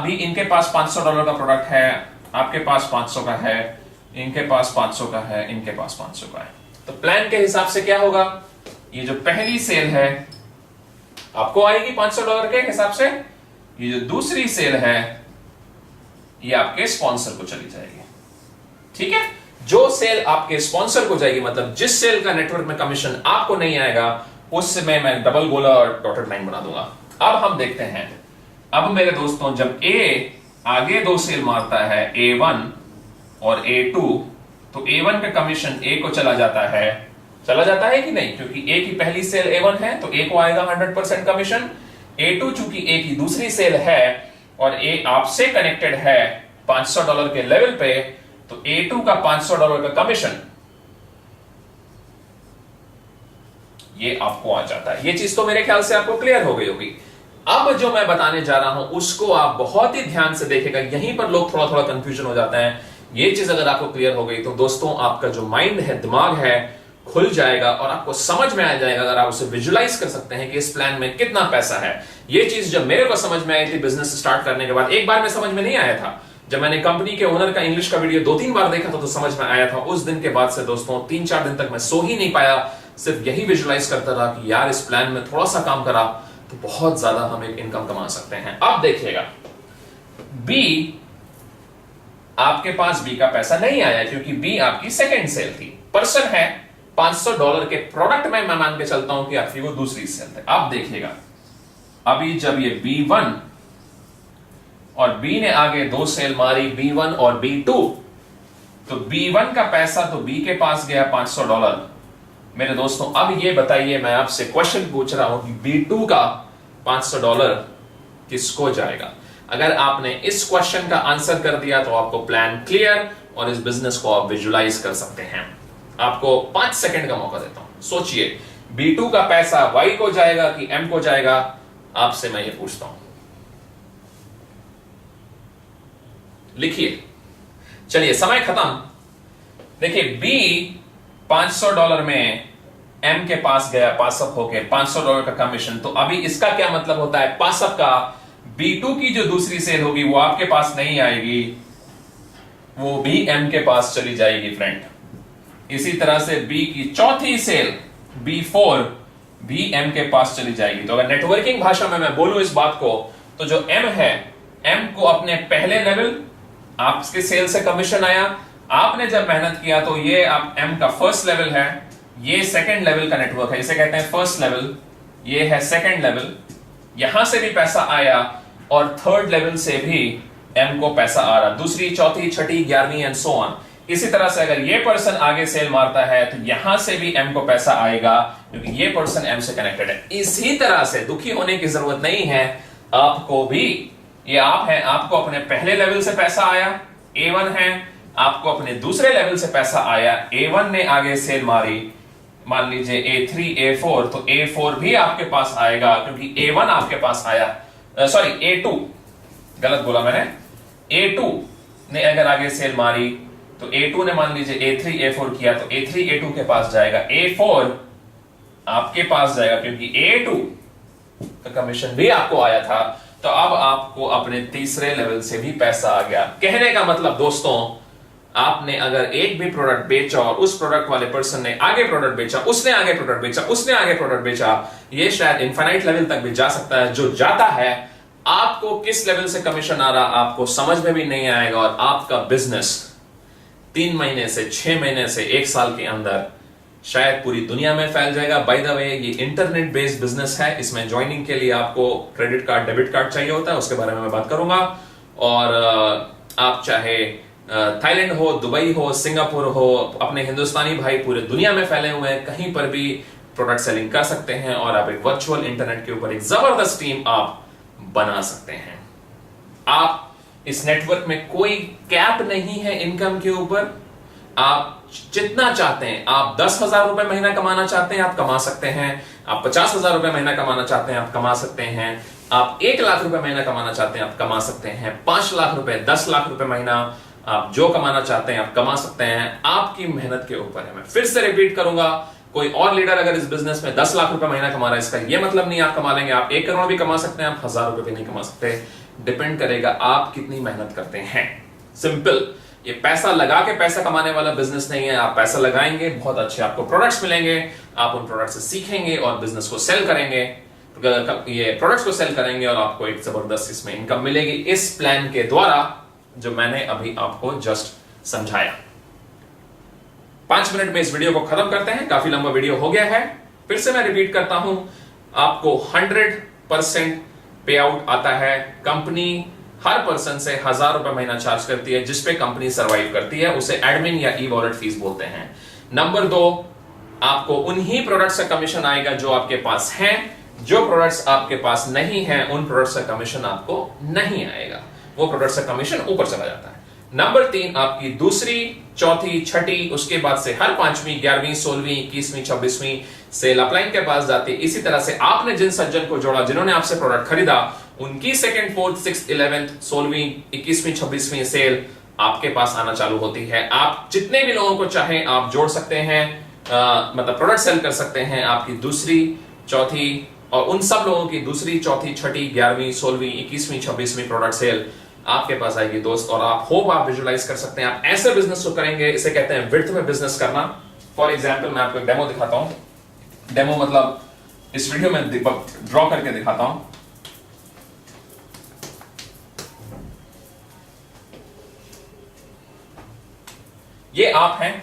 भी, इनके पास $500 का प्रोडक्ट है, आपके पास 500 का है, इनके पास 500 का है, इनके पास 500 का है। तो प्लान के हिसाब से क्या होगा, ये जो पहली सेल है आपको आएगी $500 के हिसाब से, ये जो दूसरी सेल है ये आपके स्पॉन्सर को चली जाएगी, ठीक है। जो सेल आपके स्पॉन्सर को जाएगी, मतलब जिस सेल का नेटवर्क में कमीशन आपको नहीं आएगा, उसमें मैं डबल गोला और डॉटेड लाइन बना दूंगा। अब हम देखते हैं, अब मेरे दोस्तों जब ए आगे 2 सेल मारता है, A1 और A2, तो A1 का कमीशन ए को चला जाता है कि नहीं, क्योंकि ए की पहली सेल A1 है तो ए को आएगा 100% कमीशन। A2 चूंकि ए की दूसरी सेल है और ए आपसे कनेक्टेड है $500 के लेवल पे, तो A2 का $500 का कमीशन ये आपको आ जाता है। ये चीज तो मेरे ख्याल से आपको क्लियर हो गई होगी। अब जो मैं बताने जा रहा हूं उसको आप बहुत ही ध्यान से देखेगा, यहीं पर लोग थोड़ा थोड़ा कंफ्यूजन हो जाते हैं। ये चीज अगर आपको क्लियर हो गई तो दोस्तों आपका जो माइंड है, दिमाग है, खुल जाएगा और आपको समझ में आ जाएगा, अगर आप उसे विजुलाइज कर सकते हैं कि इस प्लान में कितना पैसा है। ये चीज जब मेरे को समझ में आई थी बिजनेस स्टार्ट करने के बाद, एक बार में समझ में नहीं आया था। जब मैंने कंपनी के ओनर का इंग्लिश का वीडियो 2-3 बार देखा था तो समझ में आया था। उस दिन के बाद से दोस्तों 3-4 दिन तक मैं सो ही नहीं पाया, सिर्फ यही विजुलाइज करता रहा कि यार इस प्लान में थोड़ा सा काम करा तो बहुत ज्यादा हम एक इनकम कमा सकते हैं। अब देखिएगा, बी आपके पास बी का पैसा नहीं आया क्योंकि बी आपकी सेकेंड सेल थी। पर्सन है $500 के प्रोडक्ट में मैं मान के चलता हूं कि आपकी वो दूसरी सेल थे। अब देखिएगा, अभी जब ये B1 और बी ने आगे 2 सेल मारी, B1 और B2, तो B1 का पैसा तो बी के पास गया $500। मेरे दोस्तों अब ये बताइए, मैं आपसे क्वेश्चन पूछ रहा हूं कि B2 का $500 किसको जाएगा? अगर आपने इस क्वेश्चन का आंसर कर दिया तो आपको प्लान क्लियर और इस बिजनेस को आप विजुलाइज कर सकते हैं। आपको 5 सेकंड का मौका देता हूं, सोचिए B2 का पैसा Y को जाएगा कि M को जाएगा? आपसे मैं ये पूछता हूं, लिखिए। चलिए समय खत्म। देखिए बी $500 में M के पास गया, पासअप होके $500 का कमीशन। तो अभी इसका क्या मतलब होता है, पासअप का B2 की जो दूसरी सेल होगी वो आपके पास नहीं आएगी, वो भी M के पास चली जाएगी फ्रेंड। इसी तरह से B की चौथी सेल B4 भी M के पास चली जाएगी। तो अगर नेटवर्किंग भाषा में मैं बोलूं इस बात को, तो जो M है, M को अपने पहले लेवल आपके सेल से कमीशन आया, आपने जब मेहनत किया तो ये आप M का फर्स्ट लेवल है, ये सेकंड लेवल का नेटवर्क है, इसे कहते हैं फर्स्ट लेवल, ये है सेकंड लेवल, यहां से भी पैसा आया और थर्ड लेवल से भी M को पैसा आ रहा, दूसरी, चौथी, छठी, 11वीं एंड सो ऑन। इसी तरह से अगर ये पर्सन आगे सेल मारता है तो यहां से भी M को पैसा आएगा क्योंकि ये पर्सन M से कनेक्टेड है। इसी तरह से दुखी होने की जरूरत नहीं है, आपको भी, ये आप हैं, आपको अपने पहले लेवल से पैसा आया, A1 है, आपको अपने दूसरे लेवल से पैसा आया, A1 ने आगे सेल मारी, मान लीजिए A3, A4, तो A4 भी आपके पास आएगा क्योंकि A1 आपके पास आया, सॉरी A2, गलत बोला मैंने, A2 ने अगर आगे सेल मारी तो A2 ने मान लीजिए A3, A4 किया तो A3, A2 के पास जाएगा, A4 आपके पास जाएगा, क्योंकि A2 का कमीशन भी आपको आया था, तो अब आपको अपने तीसरे लेवल से भी पैसा आ गया। कहने का मतलब दोस्तों, आपने अगर एक भी प्रोडक्ट बेचा और उस प्रोडक्ट वाले पर्सन ने आगे प्रोडक्ट बेचा, उसने आगे प्रोडक्ट बेचा, उसने आगे प्रोडक्ट बेचा, ये शायद इनफाइनाइट लेवल तक भी जा सकता है। जो जाता है, आपको किस लेवल से कमीशन आ रहा आपको समझ में भी नहीं आएगा, और आपका बिजनेस 3 महीने से 6 महीने से 1 साल के अंदर शायद पूरी दुनिया में फैल जाएगा। बाय द वे, ये इंटरनेट बेस्ड बिजनेस है। इसमें ज्वाइनिंग के लिए आपको क्रेडिट कार्ड, डेबिट कार्ड चाहिए होता है, उसके बारे में मैं बात करूंगा। और आप चाहे थाईलैंड हो, दुबई हो, सिंगापुर हो, अपने हिंदुस्तानी भाई पूरे दुनिया में फैले हुए हैं, कहीं पर भी प्रोडक्ट सेलिंग कर सकते हैं, और आप एक वर्चुअल इंटरनेट के ऊपर एक जबरदस्त टीम आप बना सकते हैं। आप इस नेटवर्क में कोई कैप नहीं है इनकम के ऊपर। आप जितना चाहते हैं, आप 10,000 रुपए महीना कमाना चाहते हैं, आप कमा सकते हैं। आप 50,000 रुपए महीना कमाना चाहते हैं, आप कमा सकते हैं। आप 1 लाख रुपए महीना कमाना चाहते हैं, आप कमा सकते हैं। 5 लाख रुपए, 10 लाख रुपए महीना, आप जो कमाना चाहते हैं आप कमा सकते हैं। आपकी मेहनत के ऊपर है। मैं फिर से रिपीट करूंगा, कोई और लीडर अगर इस बिजनेस में 10 लाख रुपए महीना कमा रहा है, इसका यह मतलब नहीं आप कमा लेंगे। आप 1 करोड़ भी कमा सकते हैं, आप 1,000 रुपए भी नहीं कमा सकते। डिपेंड करेगा आप कितनी मेहनत करते हैं। सिंपल। ये पैसा लगा के पैसा कमाने वाला बिजनेस नहीं है। आप पैसा लगाएंगे, बहुत अच्छे आपको प्रोडक्ट्स मिलेंगे, आप उन प्रोडक्ट्स से सीखेंगे और बिजनेस को सेल करेंगे, ये प्रोडक्ट्स को सेल करेंगे, और आपको एक जबरदस्त इसमें इनकम मिलेगी इस प्लान के द्वारा जो मैंने अभी आपको जस्ट समझाया। 5 मिनट में इस वीडियो को खत्म करते हैं। काफी लंबा वीडियो हो गया है। फिर से मैं रिपीट करता हूं, आपको 100% पे आउट आता है। कंपनी हर पर्सन से 1,000 रुपए महीना चार्ज करती है, जिसपे कंपनी सरवाइव करती है। उसे एडमिन या ई वॉलेट फीस बोलते हैं। नंबर 2, आपको उन्हीं प्रोडक्ट्स का कमीशन आएगा जो आपके पास हैं। जो प्रोडक्ट्स आपके पास नहीं है, उन प्रोडक्ट्स का कमीशन आपको नहीं आएगा। वो प्रोडक्ट्स का कमीशन ऊपर चला जाता है। नंबर 3, आपकी दूसरी, चौथी, छठी, उसके बाद से हर 5वीं, 11वीं, 16वीं, 21वीं, 26वीं सेल अपलाइन के पास जाती है। इसी तरह से आपने जिन सज्जन को जोड़ा, जिन्होंने आपसे प्रोडक्ट खरीदा, उनकी 2nd, 4th, 6th, 11th, 16वीं, 21वीं, 26वीं सेल आपके पास आना चालू होती है। आप जितने भी लोगों को चाहें आप जोड़ सकते हैं, मतलब प्रोडक्ट सेल कर सकते हैं। आपकी दूसरी, चौथी और उन सब लोगों की दूसरी, चौथी, छठी, 11वीं, 16वीं, 21वीं, 26वीं प्रोडक्ट सेल आपके पास आएगी दोस्त। और आप होप आप विजुअलाइज कर सकते हैं आप ऐसे बिजनेस को करेंगे, इसे कहते हैं विड्थ में बिजनेस करना। फॉर एग्जांपल, मैं आपको एक डेमो दिखाता हूं। डेमो मतलब इस वीडियो में ड्रॉ करके दिखाता हूं। ये आप हैं,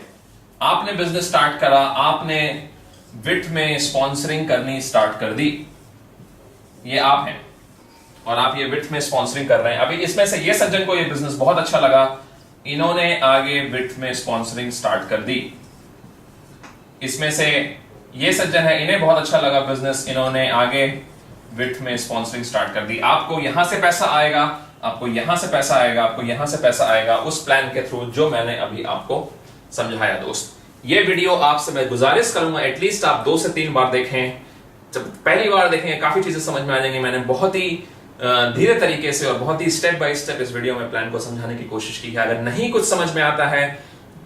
आपने बिजनेस स्टार्ट करा, आपने विड्थ में स्पॉन्सरिंग करनी स्टार्ट कर दी। ये आप हैं और आप ये विड्थ में स्पॉन्सरिंग कर रहे हैं। अभी इसमें से ये सज्जन को ये बिजनेस बहुत अच्छा लगा, इन्होंने आगे विड्थ में स्पॉन्सरिंग स्टार्ट कर दी। इसमें से ये सज्जन है, इन्हें बहुत अच्छा लगा बिजनेस, इन्होंने आगे विड्थ में स्पॉन्सरिंग स्टार्ट कर दी। आपको यहां से पैसा आएगा, आपको यहां से पैसा आएगा, आपको यहां से पैसा आएगा उस प्लान के थ्रू जो मैंने अभी आपको समझाया। दोस्त, ये वीडियो आपसे मैं गुजारिश करूंगा एटलीस्ट आप 2 से 3 बार देखें। जब पहली बार देखेंगे काफी चीजें समझ में आ जाएंगी। मैंने बहुत ही धीरे तरीके से और बहुत ही स्टेप बाय स्टेप इस वीडियो में प्लान को समझाने की कोशिश की है। अगर नहीं कुछ समझ में आता है,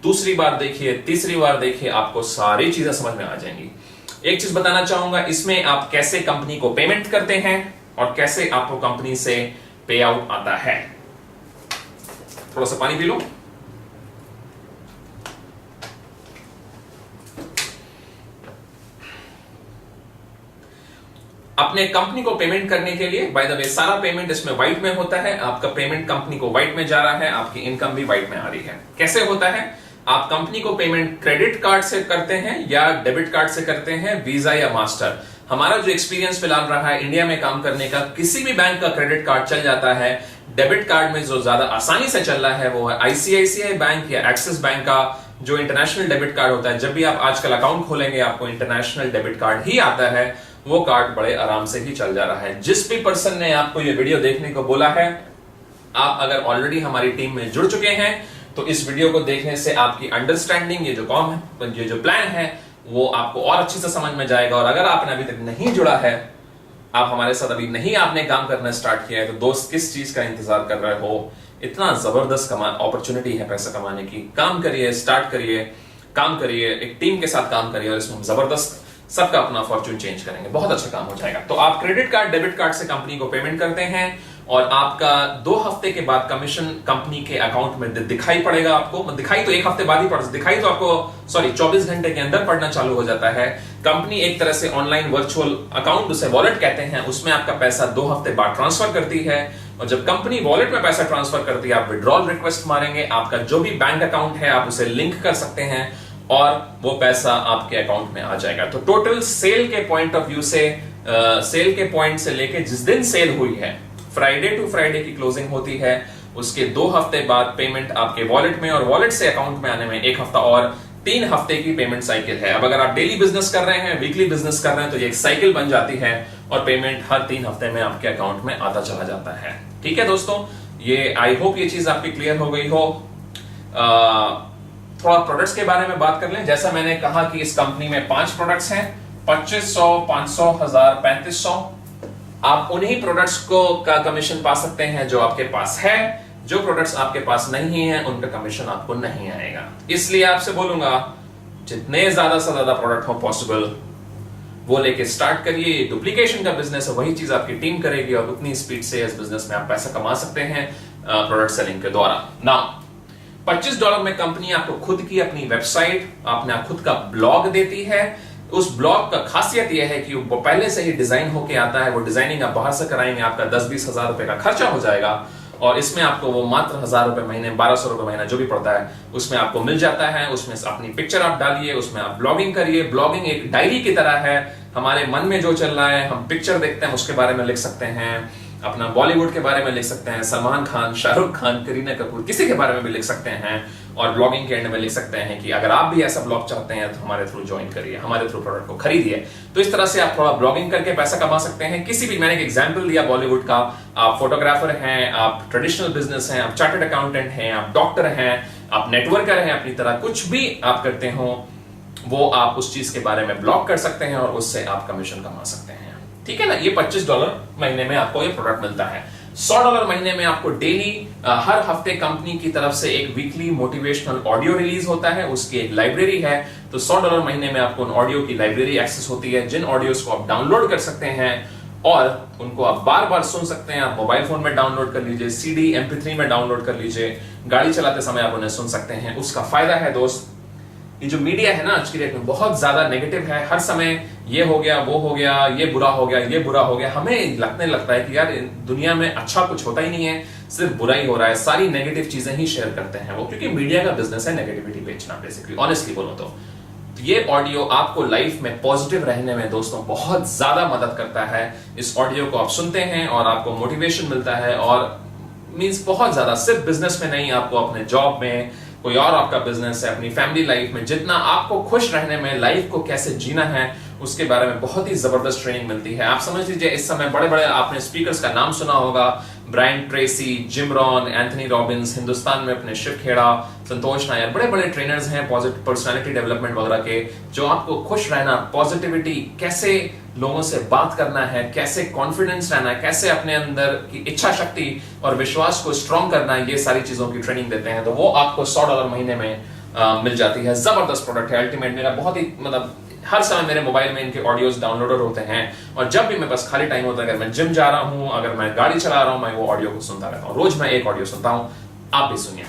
दूसरी बार देखिए, तीसरी बार देखिए, आपको सारी चीजें समझ में आ जाएंगी। एक चीज बताना चाहूंगा, इसमें आप कैसे कंपनी को पेमेंट करते हैं और कैसे आपको कंपनी से पे आउट आता है। थोड़ा सा पानी पी लो। अपने कंपनी को पेमेंट करने के लिए, बाय द वे, सारा पेमेंट इसमें व्हाइट में होता है। आपका पेमेंट कंपनी को व्हाइट में जा रहा है, आपकी इनकम भी व्हाइट में आ रही है। कैसे होता है? आप कंपनी को पेमेंट क्रेडिट कार्ड से करते हैं या डेबिट कार्ड से करते हैं, वीजा या मास्टर। हमारा जो एक्सपीरियंस फिलहाल रहा है इंडिया में काम करने का, किसी भी बैंक का क्रेडिट कार्ड चल जाता है। डेबिट कार्ड में जो ज्यादा आसानी से चल रहा है वो है आईसीआईसीआई बैंक या एक्सिस बैंक का जो इंटरनेशनल डेबिट कार्ड होता है। जब भी आप आजकल अकाउंट खोलेंगे आपको इंटरनेशनल डेबिट कार्ड ही आता है। वो कार्ड बड़े आराम से ही चल जा रहा है। जिस भी पर्सन ने आपको ये वीडियो देखने को बोला है, आप अगर ऑलरेडी हमारी टीम में जुड़ चुके हैं तो इस वीडियो को देखने से आपकी अंडरस्टैंडिंग, ये जो कॉम है, ये जो प्लान है, वो आपको और अच्छे से समझ में जाएगा। और अगर आपने अभी तक नहीं जुड़ा है, आप हमारे साथ अभी नहीं आपने काम करना स्टार्ट किया है, तो दोस्त किस चीज का इंतजार कर रहे हो? इतना जबरदस्त अपॉर्चुनिटी है पैसा कमाने की। काम करिए, स्टार्ट करिए, काम करिए, एक टीम के साथ काम करिए और इसमें जबरदस्त सबका अपना फॉर्चून चेंज करेंगे, बहुत अच्छा काम हो जाएगा। तो आप क्रेडिट कार्ड डेबिट कार्ड से कंपनी को पेमेंट करते हैं और आपका 2 हफ्ते के बाद कमीशन कंपनी के अकाउंट में दिखाई पड़ेगा आपको। दिखाई तो 1 हफ्ते बाद ही पड़, दिखाई तो आपको 24 घंटे के अंदर पड़ना चालू हो जाता है। कंपनी एक तरह से ऑनलाइन वर्चुअल अकाउंट, उसे वॉलेट कहते हैं, उसमें आपका पैसा 2 हफ्ते बाद ट्रांसफर करती है और जब कंपनी वॉलेट में पैसा ट्रांसफर करती है आप विड्रॉल रिक्वेस्ट मारेंगे, आपका जो भी बैंक अकाउंट है आप उसे लिंक कर सकते हैं और वो पैसा आपके अकाउंट में आ जाएगा। तो टोटल सेल के पॉइंट ऑफ व्यू से, सेल के पॉइंट से लेके जिस दिन सेल हुई है, फ्राइडे टू फ्राइडे की क्लोजिंग होती है, उसके 2 हफ्ते बाद पेमेंट आपके वॉलेट में और वॉलेट से अकाउंट में आने में 1 हफ्ता और 3 हफ्ते की पेमेंट साइकिल है। अब अगर आप डेली बिजनेस कर रहे हैं, वीकली बिजनेस कर रहे हैं, तो ये एक साइकिल बन जाती है और पेमेंट हर 3 हफ्ते में आपके अकाउंट में आता चला जाता है। ठीक है दोस्तों, ये आई होप ये चीज आपकी क्लियर हो गई हो। थोड़ा प्रोडक्ट्स के बारे में बात कर लें। जैसा मैंने कहा कि इस कंपनी में 5 प्रोडक्ट्स हैं, 2500, 500, 1000, 3500। आप उन्हीं प्रोडक्ट्स को का कमीशन पा सकते हैं जो आपके पास है। जो प्रोडक्ट्स आपके पास नहीं है उनका कमीशन आपको नहीं आएगा। इसलिए आपसे बोलूंगा जितने ज्यादा से ज्यादा प्रोडक्ट हो पॉसिबल वो लेके स्टार्ट करिए। डुप्लीकेशन का बिजनेस है, वही चीज आपकी टीम करेगी और उतनी स्पीड से इस बिजनेस में आप पैसा कमा सकते हैं प्रोडक्ट सेलिंग के द्वारा। नाउ $25 में कंपनी आपको खुद की अपनी वेबसाइट, अपना खुद का ब्लॉग देती है। उस ब्लॉग का खासियत यह है कि वो पहले से ही डिजाइन होके आता है। वो डिजाइनिंग आप बाहर से कराएंगे, आपका 10-20 हजार रुपए का खर्चा हो जाएगा और इसमें आपको वो मात्र 1000 रुपए महीने, 1200 रुपए महीना जो भी पड़ता है उसमें आपको मिल जाता है। उसमें अपनी पिक्चर आप डालिए, उसमें आप ब्लॉगिंग करिए। ब्लॉगिंग एक डायरी की तरह है, हमारे मन में जो चल रहा है हम पिक्चर देखते हैं उसके बारे में लिख सकते हैं, अपना बॉलीवुड के बारे में लिख सकते हैं, सलमान खान, शाहरुख खान, करीना कपूर, किसी के बारे में भी लिख सकते हैं और ब्लॉगिंग के एंड में लिख सकते हैं कि अगर आप भी ऐसा ब्लॉग चाहते हैं तो हमारे थ्रू ज्वाइन करिए, हमारे थ्रू प्रोडक्ट को खरीदिए। तो इस तरह से आप थोड़ा ब्लॉगिंग करके पैसा कमा सकते हैं। किसी भी, मैंने एक एग्जांपल दिया बॉलीवुड का, आप फोटोग्राफर हैं, आप ट्रेडिशनल बिजनेस हैं, आप चार्टर्ड अकाउंटेंट हैं, आप डॉक्टर हैं, आप नेटवर्कर हैं, अपनी तरह कुछ भी आप करते हो वो आप उस चीज के बारे में ब्लॉग कर सकते हैं और उससे आप कमीशन कमा सकते हैं। ठीक है ना। ये $25 महीने में आपको ये प्रोडक्ट मिलता है। $100 महीने में आपको डेली, हर हफ्ते कंपनी की तरफ से एक वीकली मोटिवेशनल ऑडियो रिलीज होता है, उसकी एक लाइब्रेरी है। तो $100 महीने में आपको उन ऑडियो की लाइब्रेरी एक्सेस होती है, जिन ऑडियोज को आप डाउनलोड कर सकते हैं और उनको आप बार बार सुन सकते हैं। आप मोबाइल फोन में डाउनलोड कर लीजिए, CD MP3 में डाउनलोड कर लीजिए, गाड़ी चलाते समय आप उन्हें सुन सकते हैं। उसका फायदा है दोस्त, ये जो मीडिया है ना आज की डेट में बहुत ज्यादा नेगेटिव है। हर समय ये हो गया, वो हो गया, ये बुरा हो गया, ये बुरा हो गया। हमें लगता है कि यार दुनिया में अच्छा कुछ होता ही नहीं है, सिर्फ बुरा ही हो रहा है। सारी नेगेटिव चीजें ही शेयर करते हैं वो, क्योंकि मीडिया का बिजनेस है नेगेटिविटी बेचना बेसिकली, ऑनेस्टली बोलो तो। ये ऑडियो आपको लाइफ में पॉजिटिव रहने में दोस्तों बहुत ज्यादा मदद करता है। इस ऑडियो को आप सुनते हैं और आपको मोटिवेशन मिलता है और मींस बहुत ज्यादा, सिर्फ बिजनेस में नहीं, आपको अपने जॉब में, कोई और आपका बिजनेस है, अपनी फैमिली लाइफ में, जितना आपको खुश रहने में, लाइफ को कैसे जीना है उसके बारे में बहुत ही जबरदस्त ट्रेनिंग मिलती है। आप समझ लीजिए इस समय बड़े बड़े आपने स्पीकर्स का नाम सुना होगा, Brian Tracy, Jim Rohn, Anthony Robbins, Hindustan में अपने शिव खेड़ा, संतोष नायर, बड़े बड़े ट्रेनर्स हैं पॉजिटिव पर्सनालिटी डेवलपमेंट वगैरह के, जो आपको खुश रहना, पॉजिटिविटी, कैसे लोगों से बात करना है, कैसे कॉन्फिडेंस रहना है, कैसे अपने अंदर की इच्छा शक्ति और विश्वास को स्ट्रॉन्ग करना है, ये सारी चीजों की ट्रेनिंग देते हैं। तो वो आपको $100 महीने में मिल जाती है। जबरदस्त प्रोडक्ट है अल्टीमेट। मेरा बहुत ही मतलब हर समय मेरे मोबाइल में इनके ऑडियोज डाउनलोडर होते हैं और जब भी मेरे पास खाली टाइम होता है, अगर मैं जिम जा रहा हूं, अगर मैं गाड़ी चला रहा हूं, मैं वो ऑडियो को सुनता रहता हूं। रोज मैं एक ऑडियो सुनता हूं, आप भी सुनिए।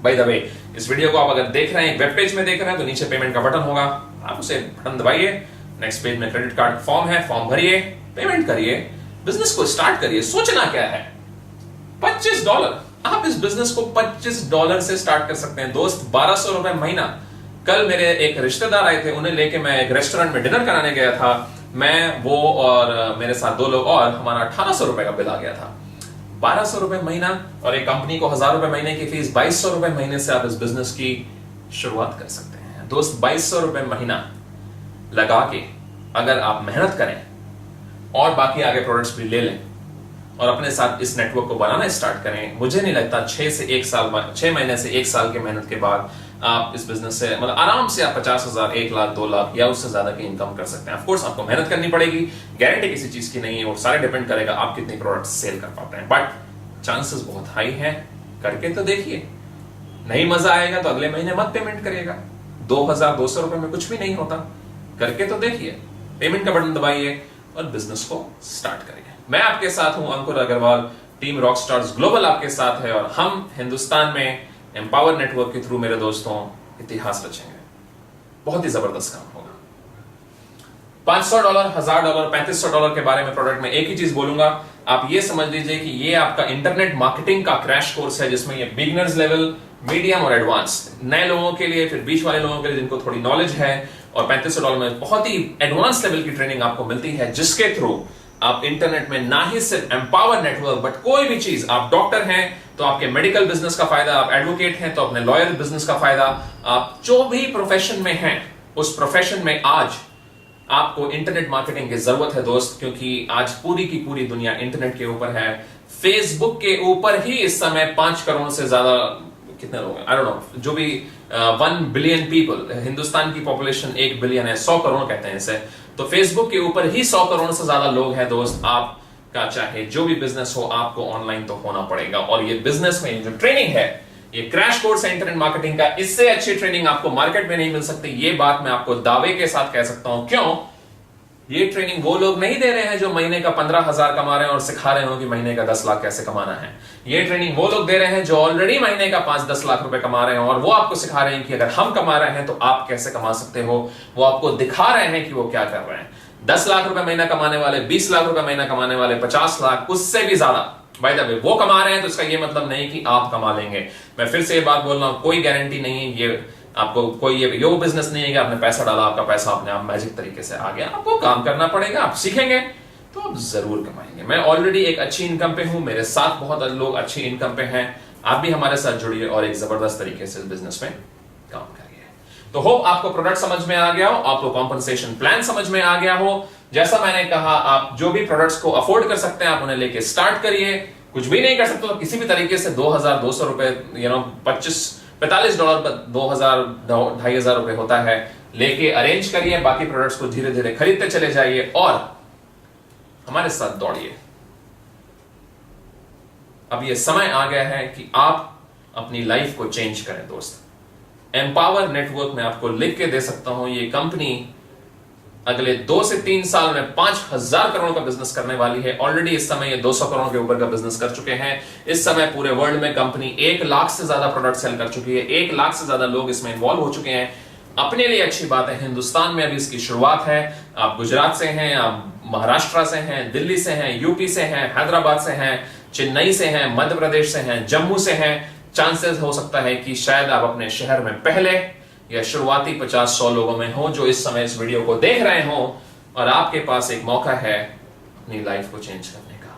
बाय द वे, इस वीडियो को आप अगर देख रहे हैं वेब पेज में देख रहे हैं तो नीचे पेमेंट का बटन होगा, आप उसे बटन दबाइए। नेक्स्ट पेज में क्रेडिट कार्ड फॉर्म है, फॉर्म भरिए, पेमेंट करिए, बिजनेस को स्टार्ट करिए। सोचना क्या है, $25, आप इस बिजनेस को $25 से स्टार्ट कर सकते हैं दोस्त। ₹1200 महीना। कल मेरे एक रिश्तेदार आए थे, उन्हें लेके मैं एक रेस्टोरेंट में डिनर कराने गया था। मैं, वो और मेरे साथ 2 लोग और, हमारा ₹1800 का बिल आ गया था। ₹1200 महीना और एक कंपनी को ₹1000 महीने की फीस, ₹2200 महीने से आप इस बिजनेस की शुरुआत कर सकते हैं दोस्त। ₹2200 महीना लगा के अगर आप मेहनत करें और बाकी आगे प्रोडक्ट्स भी ले लें और अपने साथ इस नेटवर्क को बनाना स्टार्ट करें, मुझे नहीं लगता 6 महीने से 1 साल की मेहनत के बाद आप इस बिजनेस से मतलब आराम से आप 50,000, 1 लाख, 2 लाख या उससे ज्यादा की इनकम कर सकते हैं। ऑफ कोर्स आपको मेहनत करनी पड़ेगी, गारंटी किसी चीज की नहीं है, और सारे डिपेंड करेगा आप कितनी प्रोडक्ट सेल कर पाते हैं, बट चांसेस बहुत हाई हैं। करके तो देखिए, नहीं मजा आएगा तो अगले महीने मत पेमेंट करिएगा। ₹2200 में कुछ भी नहीं होता। करके तो देखिए, पेमेंट का बटन दबाइए और बिजनेस को स्टार्ट करिए। मैं आपके साथ हूं अंकुर अग्रवाल, टीम रॉकस्टार्स ग्लोबल आपके साथ है और हम हिंदुस्तान में एम्पावर नेटवर्क के थ्रू मेरे दोस्तों इतिहास रचेंगे। बहुत ही जबरदस्त काम होगा। $500, $1000, $3500 के बारे में प्रोडक्ट में एक ही चीज बोलूंगा, आप ये समझ लीजिए कि ये आपका इंटरनेट मार्केटिंग का क्रैश कोर्स है, जिसमें ये बिगिनर्स लेवल, मीडियम और एडवांस, नए लोगों के लिए, फिर बीच वाले लोगों के लिए जिनको थोड़ी नॉलेज है, और $3500 में बहुत ही एडवांस लेवल की ट्रेनिंग आपको मिलती है, जिसके थ्रू आप इंटरनेट में ना ही सिर्फ एम्पावर नेटवर्क बट कोई भी चीज, आप डॉक्टर हैं तो आपके मेडिकल बिजनेस का फायदा, आप एडवोकेट हैं तो अपने लॉयर बिजनेस का फायदा, आप जो भी प्रोफेशन में हैं उस प्रोफेशन में आज आपको इंटरनेट मार्केटिंग की जरूरत है दोस्त, क्योंकि आज पूरी की पूरी दुनिया इंटरनेट के ऊपर है। फेसबुक के ऊपर ही इस समय 5 करोड़ से ज्यादा, कितने लोग हैं आई डोंट नो, जो भी 1 बिलियन पीपल, हिंदुस्तान की पॉपुलेशन 1 बिलियन है, 100 करोड़ कहते हैं इसे, तो फेसबुक के ऊपर ही 100 करोड़ से ज्यादा लोग हैं दोस्त। आपका चाहे जो भी बिजनेस हो, आपको ऑनलाइन तो होना पड़ेगा। और ये बिजनेस में जो ट्रेनिंग है, ये क्रैश कोर्स है इंटरनेट मार्केटिंग का, इससे अच्छी ट्रेनिंग आपको मार्केट में नहीं मिल सकती। ये बात मैं आपको दावे के साथ कह सकता हूं। क्यों? ये ट्रेनिंग वो लोग नहीं दे रहे हैं जो महीने का 15,000 कमा रहे हैं और सिखा रहे हो कि महीने का 10 लाख कैसे कमाना है। ये ट्रेनिंग वो लोग दे रहे हैं जो ऑलरेडी महीने का 5-10 लाख रुपए कमा रहे हैं, और वो आपको सिखा रहे हैं कि अगर हम कमा रहे हैं तो आप कैसे कमा सकते हो। वो आपको दिखा रहे हैं कि वो क्या कर रहे हैं। 10 लाख रुपए महीना कमाने वाले, 20 लाख रुपए महीना कमाने वाले, 50 लाख, उससे भी ज्यादा, बाय द वे, वो कमा रहे हैं तो इसका ये मतलब नहीं कि आप कमा लेंगे। मैं फिर से ये बात बोल रहा हूं, कोई गारंटी नहीं है, ये आपको कोई ये बिजनेस नहीं है कि आपने पैसा डाला, आपका पैसा अपने आप मैजिक तरीके से आ गया। आपको काम करना पड़ेगा, आप सीखेंगे तो आप जरूर कमाएंगे। मैं ऑलरेडी एक अच्छी इनकम पे हूं, मेरे साथ बहुत लोग अच्छी इनकम पे हैं। आप भी हमारे साथ जुड़िए और एक जबरदस्त तरीके से बिजनेस में काम करिए। तो होप आपको प्रोडक्ट समझ में आ गया हो, आपको कॉम्पनसेशन प्लान समझ में आ गया हो। जैसा मैंने कहा, आप जो भी प्रोडक्ट्स को अफोर्ड कर सकते हैं आप उन्हें लेके स्टार्ट करिए। कुछ भी नहीं कर सकते तो किसी भी तरीके से $2,200 $45 $2,000 $2,500 रुपए होता है, लेके अरेंज करिए। बाकी प्रोडक्ट्स को धीरे धीरे खरीदते चले जाइए और हमारे साथ दौड़िए। अब ये समय आ गया है कि आप अपनी लाइफ को चेंज करें दोस्त। एम्पावर नेटवर्क में आपको लिख के दे सकता हूं, ये कंपनी अगले 2 से 3 साल में 5,000 करोड़ का बिजनेस करने वाली है। ऑलरेडी इस समय ये 200 करोड़ के ऊपर का बिजनेस कर चुके हैं। इस समय पूरे वर्ल्ड में कंपनी 1 लाख से ज्यादा प्रोडक्ट सेल कर चुकी है। 1 लाख से ज्यादा लोग इसमें इन्वॉल्व हो चुके हैं। अपने लिए अच्छी बात है, हिंदुस्तान में अभी इसकी शुरुआत है। आप गुजरात से हैं, आप महाराष्ट्र से हैं, दिल्ली से हैं, यूपी से हैं, हैदराबाद से हैं, चेन्नई से हैं, मध्य प्रदेश से हैं, जम्मू से हैं। चांसेस हो सकता है कि शायद आप अपने शहर में पहले या शुरुआती 50-100 लोगों में हो जो इस समय इस वीडियो को देख रहे हो, और आपके पास एक मौका है अपनी लाइफ को चेंज करने का।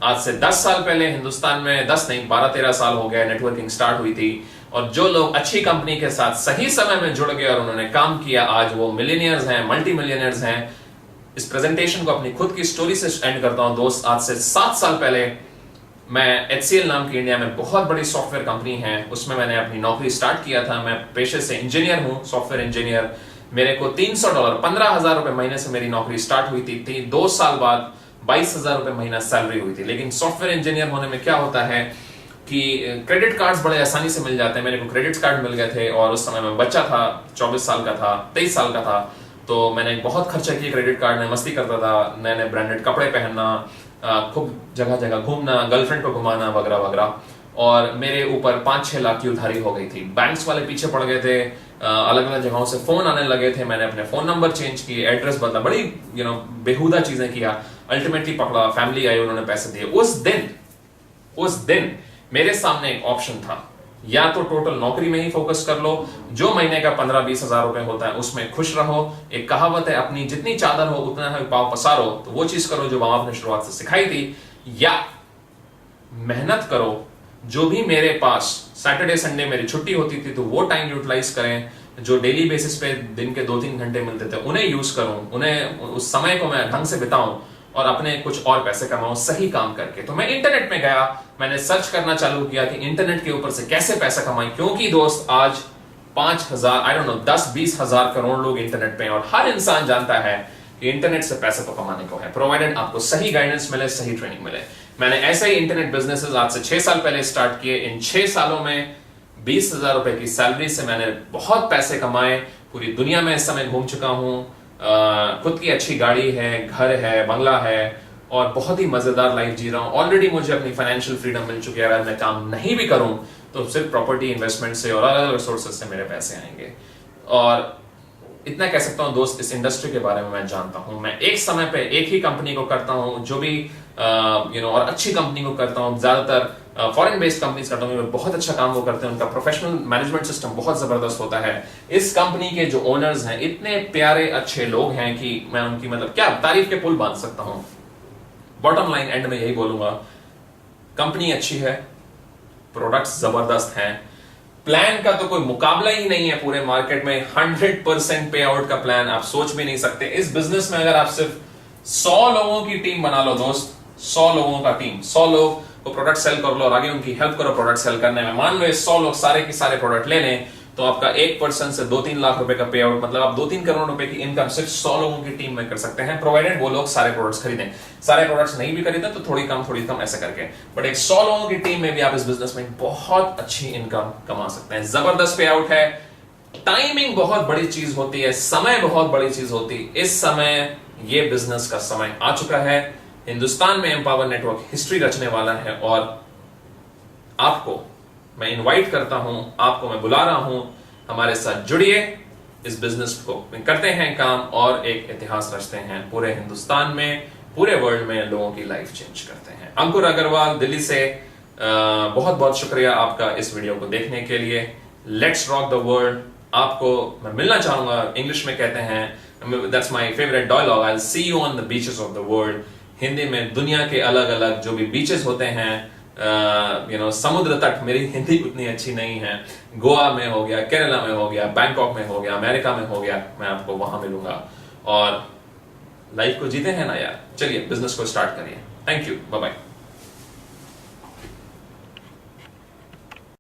आज से 10 साल पहले हिंदुस्तान में, 10 नहीं 12-13 साल हो गए, नेटवर्किंग स्टार्ट हुई थी, और जो लोग अच्छी कंपनी के साथ सही समय में जुड़ गए और उन्होंने काम किया, आज वो मिलियनियर्स हैं, मल्टी मिलियनियर्स हैं। इस प्रेजेंटेशन को अपनी खुद की स्टोरी से एंड करता हूं दोस्त। आज से 7 साल पहले मैं HCL नाम की इंडिया में बहुत बड़ी सॉफ्टवेयर कंपनी है, उसमें मैंने अपनी नौकरी स्टार्ट किया था। मैं पेशे से इंजीनियर हूं, सॉफ्टवेयर इंजीनियर। मेरे को $300 $15,000 रुपए महीने से मेरी नौकरी स्टार्ट हुई थी। 2 साल बाद 22,000 रुपए महीना सैलरी हुई थी। लेकिन सॉफ्टवेयर इंजीनियर होने में क्या होता है कि क्रेडिट कार्ड्स बड़े आसानी से मिल जाते हैं। मेरे को क्रेडिट कार्ड मिल गए थे, और उस समय मैं बच्चा था, 24 साल का था, 23 साल का था, तो मैंने बहुत खर्चा किया क्रेडिट कार्ड में। मस्ती करता था, नए नए ब्रांडेड कपड़े पहनना, खूब जगह जगह घूमना, गर्लफ्रेंड को घुमाना वगैरह वगैरह, और मेरे ऊपर 5-6 लाख की उधारी हो गई थी। बैंक्स वाले पीछे पड़ गए थे, अलग अलग जगहों से फोन आने लगे थे। मैंने अपने फोन नंबर चेंज किए, एड्रेस बदला, बड़ी बेहुदा चीजें किया। अल्टीमेटली पकड़ा, फैमिली आई, उन्होंने पैसे दिए। उस दिन मेरे सामने एक ऑप्शन था, या तो टोटल नौकरी में ही फोकस कर लो, जो महीने का 15-20 हजार रुपए होता है उसमें खुश रहो। एक कहावत है, अपनी जितनी चादर हो उतना ही पांव पसारो, तो वो चीज करो जो मां आपने शुरुआत से सिखाई थी, या मेहनत करो। जो भी मेरे पास सैटरडे संडे मेरी छुट्टी होती थी तो वो टाइम यूटिलाइज करें, जो डेली बेसिस पे दिन के 2-3 घंटे मिलते थे उन्हें यूज करूं, उन्हें उस समय को मैं ढंग से बिताऊं और अपने कुछ और पैसे कमाऊं सही काम करके। तो मैं इंटरनेट में गया, मैंने सर्च करना चालू किया कि इंटरनेट के ऊपर से कैसे पैसा कमाएं, क्योंकि दोस्त आज 5,000 आई डोंट नो 10-20 हजार करोड़ लोग इंटरनेट पे हैं, और हर इंसान जानता है कि इंटरनेट से पैसा तो कमाने को है, प्रोवाइडेड आपको सही गाइडेंस मिले, सही ट्रेनिंग मिले। मैंने ऐसे ही इंटरनेट बिजनेसेस आज से 6 साल पहले स्टार्ट किए। इन 6 सालों में 20,000 रुपए की सैलरी से मैंने बहुत पैसे कमाए। पूरी दुनिया में इस समय घूम चुका हूं, खुद की अच्छी गाड़ी है, घर है, बंगला है और बहुत ही मजेदार लाइफ जी रहा हूं। ऑलरेडी मुझे अपनी फाइनेंशियल फ्रीडम मिल चुकी है। अगर मैं काम नहीं भी करूं तो सिर्फ प्रॉपर्टी इन्वेस्टमेंट से और अलग अलग सोर्सेज से मेरे पैसे आएंगे। और इतना कह सकता हूं दोस्त, इस इंडस्ट्री के बारे में मैं जानता हूं। मैं एक समय पे एक ही कंपनी को करता हूं, जो भी और अच्छी कंपनी को करता हूं। ज्यादातर फॉरेन बेस्ड कंपनीज करता हूं, बहुत अच्छा काम वो करते हैं। उनका प्रोफेशनल मैनेजमेंट सिस्टम बहुत जबरदस्त होता है। इस कंपनी के जो ओनर्स हैं इतने प्यारे अच्छे लोग हैं कि मैं उनकी मतलब क्या तारीफ के पुल बांध सकता हूं। बॉटम लाइन एंड में यही बोलूंगा, कंपनी अच्छी है, प्रोडक्ट्स जबरदस्त हैं, प्लान का तो कोई मुकाबला ही नहीं है पूरे मार्केट में। 100% पे आउट का प्लान आप सोच भी नहीं सकते। इस बिजनेस में अगर आप सिर्फ 100 लोगों की टीम बना लो दोस्त, 100 लोगों का टीम, 100 लोग को प्रोडक्ट सेल कर लो और आगे उनकी हेल्प करो प्रोडक्ट सेल करने में। मान लो ये 100 लोग सारे के सारे प्रोडक्ट ले लें तो आपका एक पर्सन से 2-3 लाख रुपए का पे आउट, मतलब आप 2-3 करोड़ रुपए की इनकम सिर्फ 100 लोगों की टीम में कर सकते हैं, प्रोवाइडेड वो लोग सारे प्रोडक्ट्स खरीदें। सारे प्रोडक्ट्स नहीं भी खरीदें तो थोड़ी कम ऐसे करके, बट एक 100 लोगों की टीम में भी आप इस बिजनेस में बहुत अच्छी इनकम कमा सकते हैं। जबरदस्त पे आउट है। टाइमिंग बहुत बड़ी चीज होती है, समय बहुत बड़ी चीज होती है। इस समय ये बिजनेस का समय आ चुका है। हिंदुस्तान में एम्पावर नेटवर्क हिस्ट्री रचने वाला है और आपको मैं इनवाइट करता हूं, आपको मैं बुला रहा हूं, हमारे साथ जुड़िए, इस बिजनेस को करते हैं काम और एक इतिहास रचते हैं पूरे हिंदुस्तान में, पूरे वर्ल्ड में लोगों की लाइफ चेंज करते हैं। अंकुर अग्रवाल दिल्ली से बहुत बहुत शुक्रिया आपका इस वीडियो को देखने के लिए। Let's rock the world. आपको मैं मिलना चाहूंगा, इंग्लिश में कहते हैं, that's my favourite dialogue, I will see you on the beaches of the world. Hindi में दुनिया के अलग अलग जो भी बीचेस होते हैं, समुद्र तट, मेरी हिंदी उतनी अच्छी नहीं है, गोवा में हो गया, केरला में हो गया, बैंकॉक में हो गया, अमेरिका में हो गया, मैं आपको वहां मिलूंगा। और लाइफ को जीते हैं ना यार, चलिए बिजनेस को स्टार्ट करिए। Thank you, bye bye.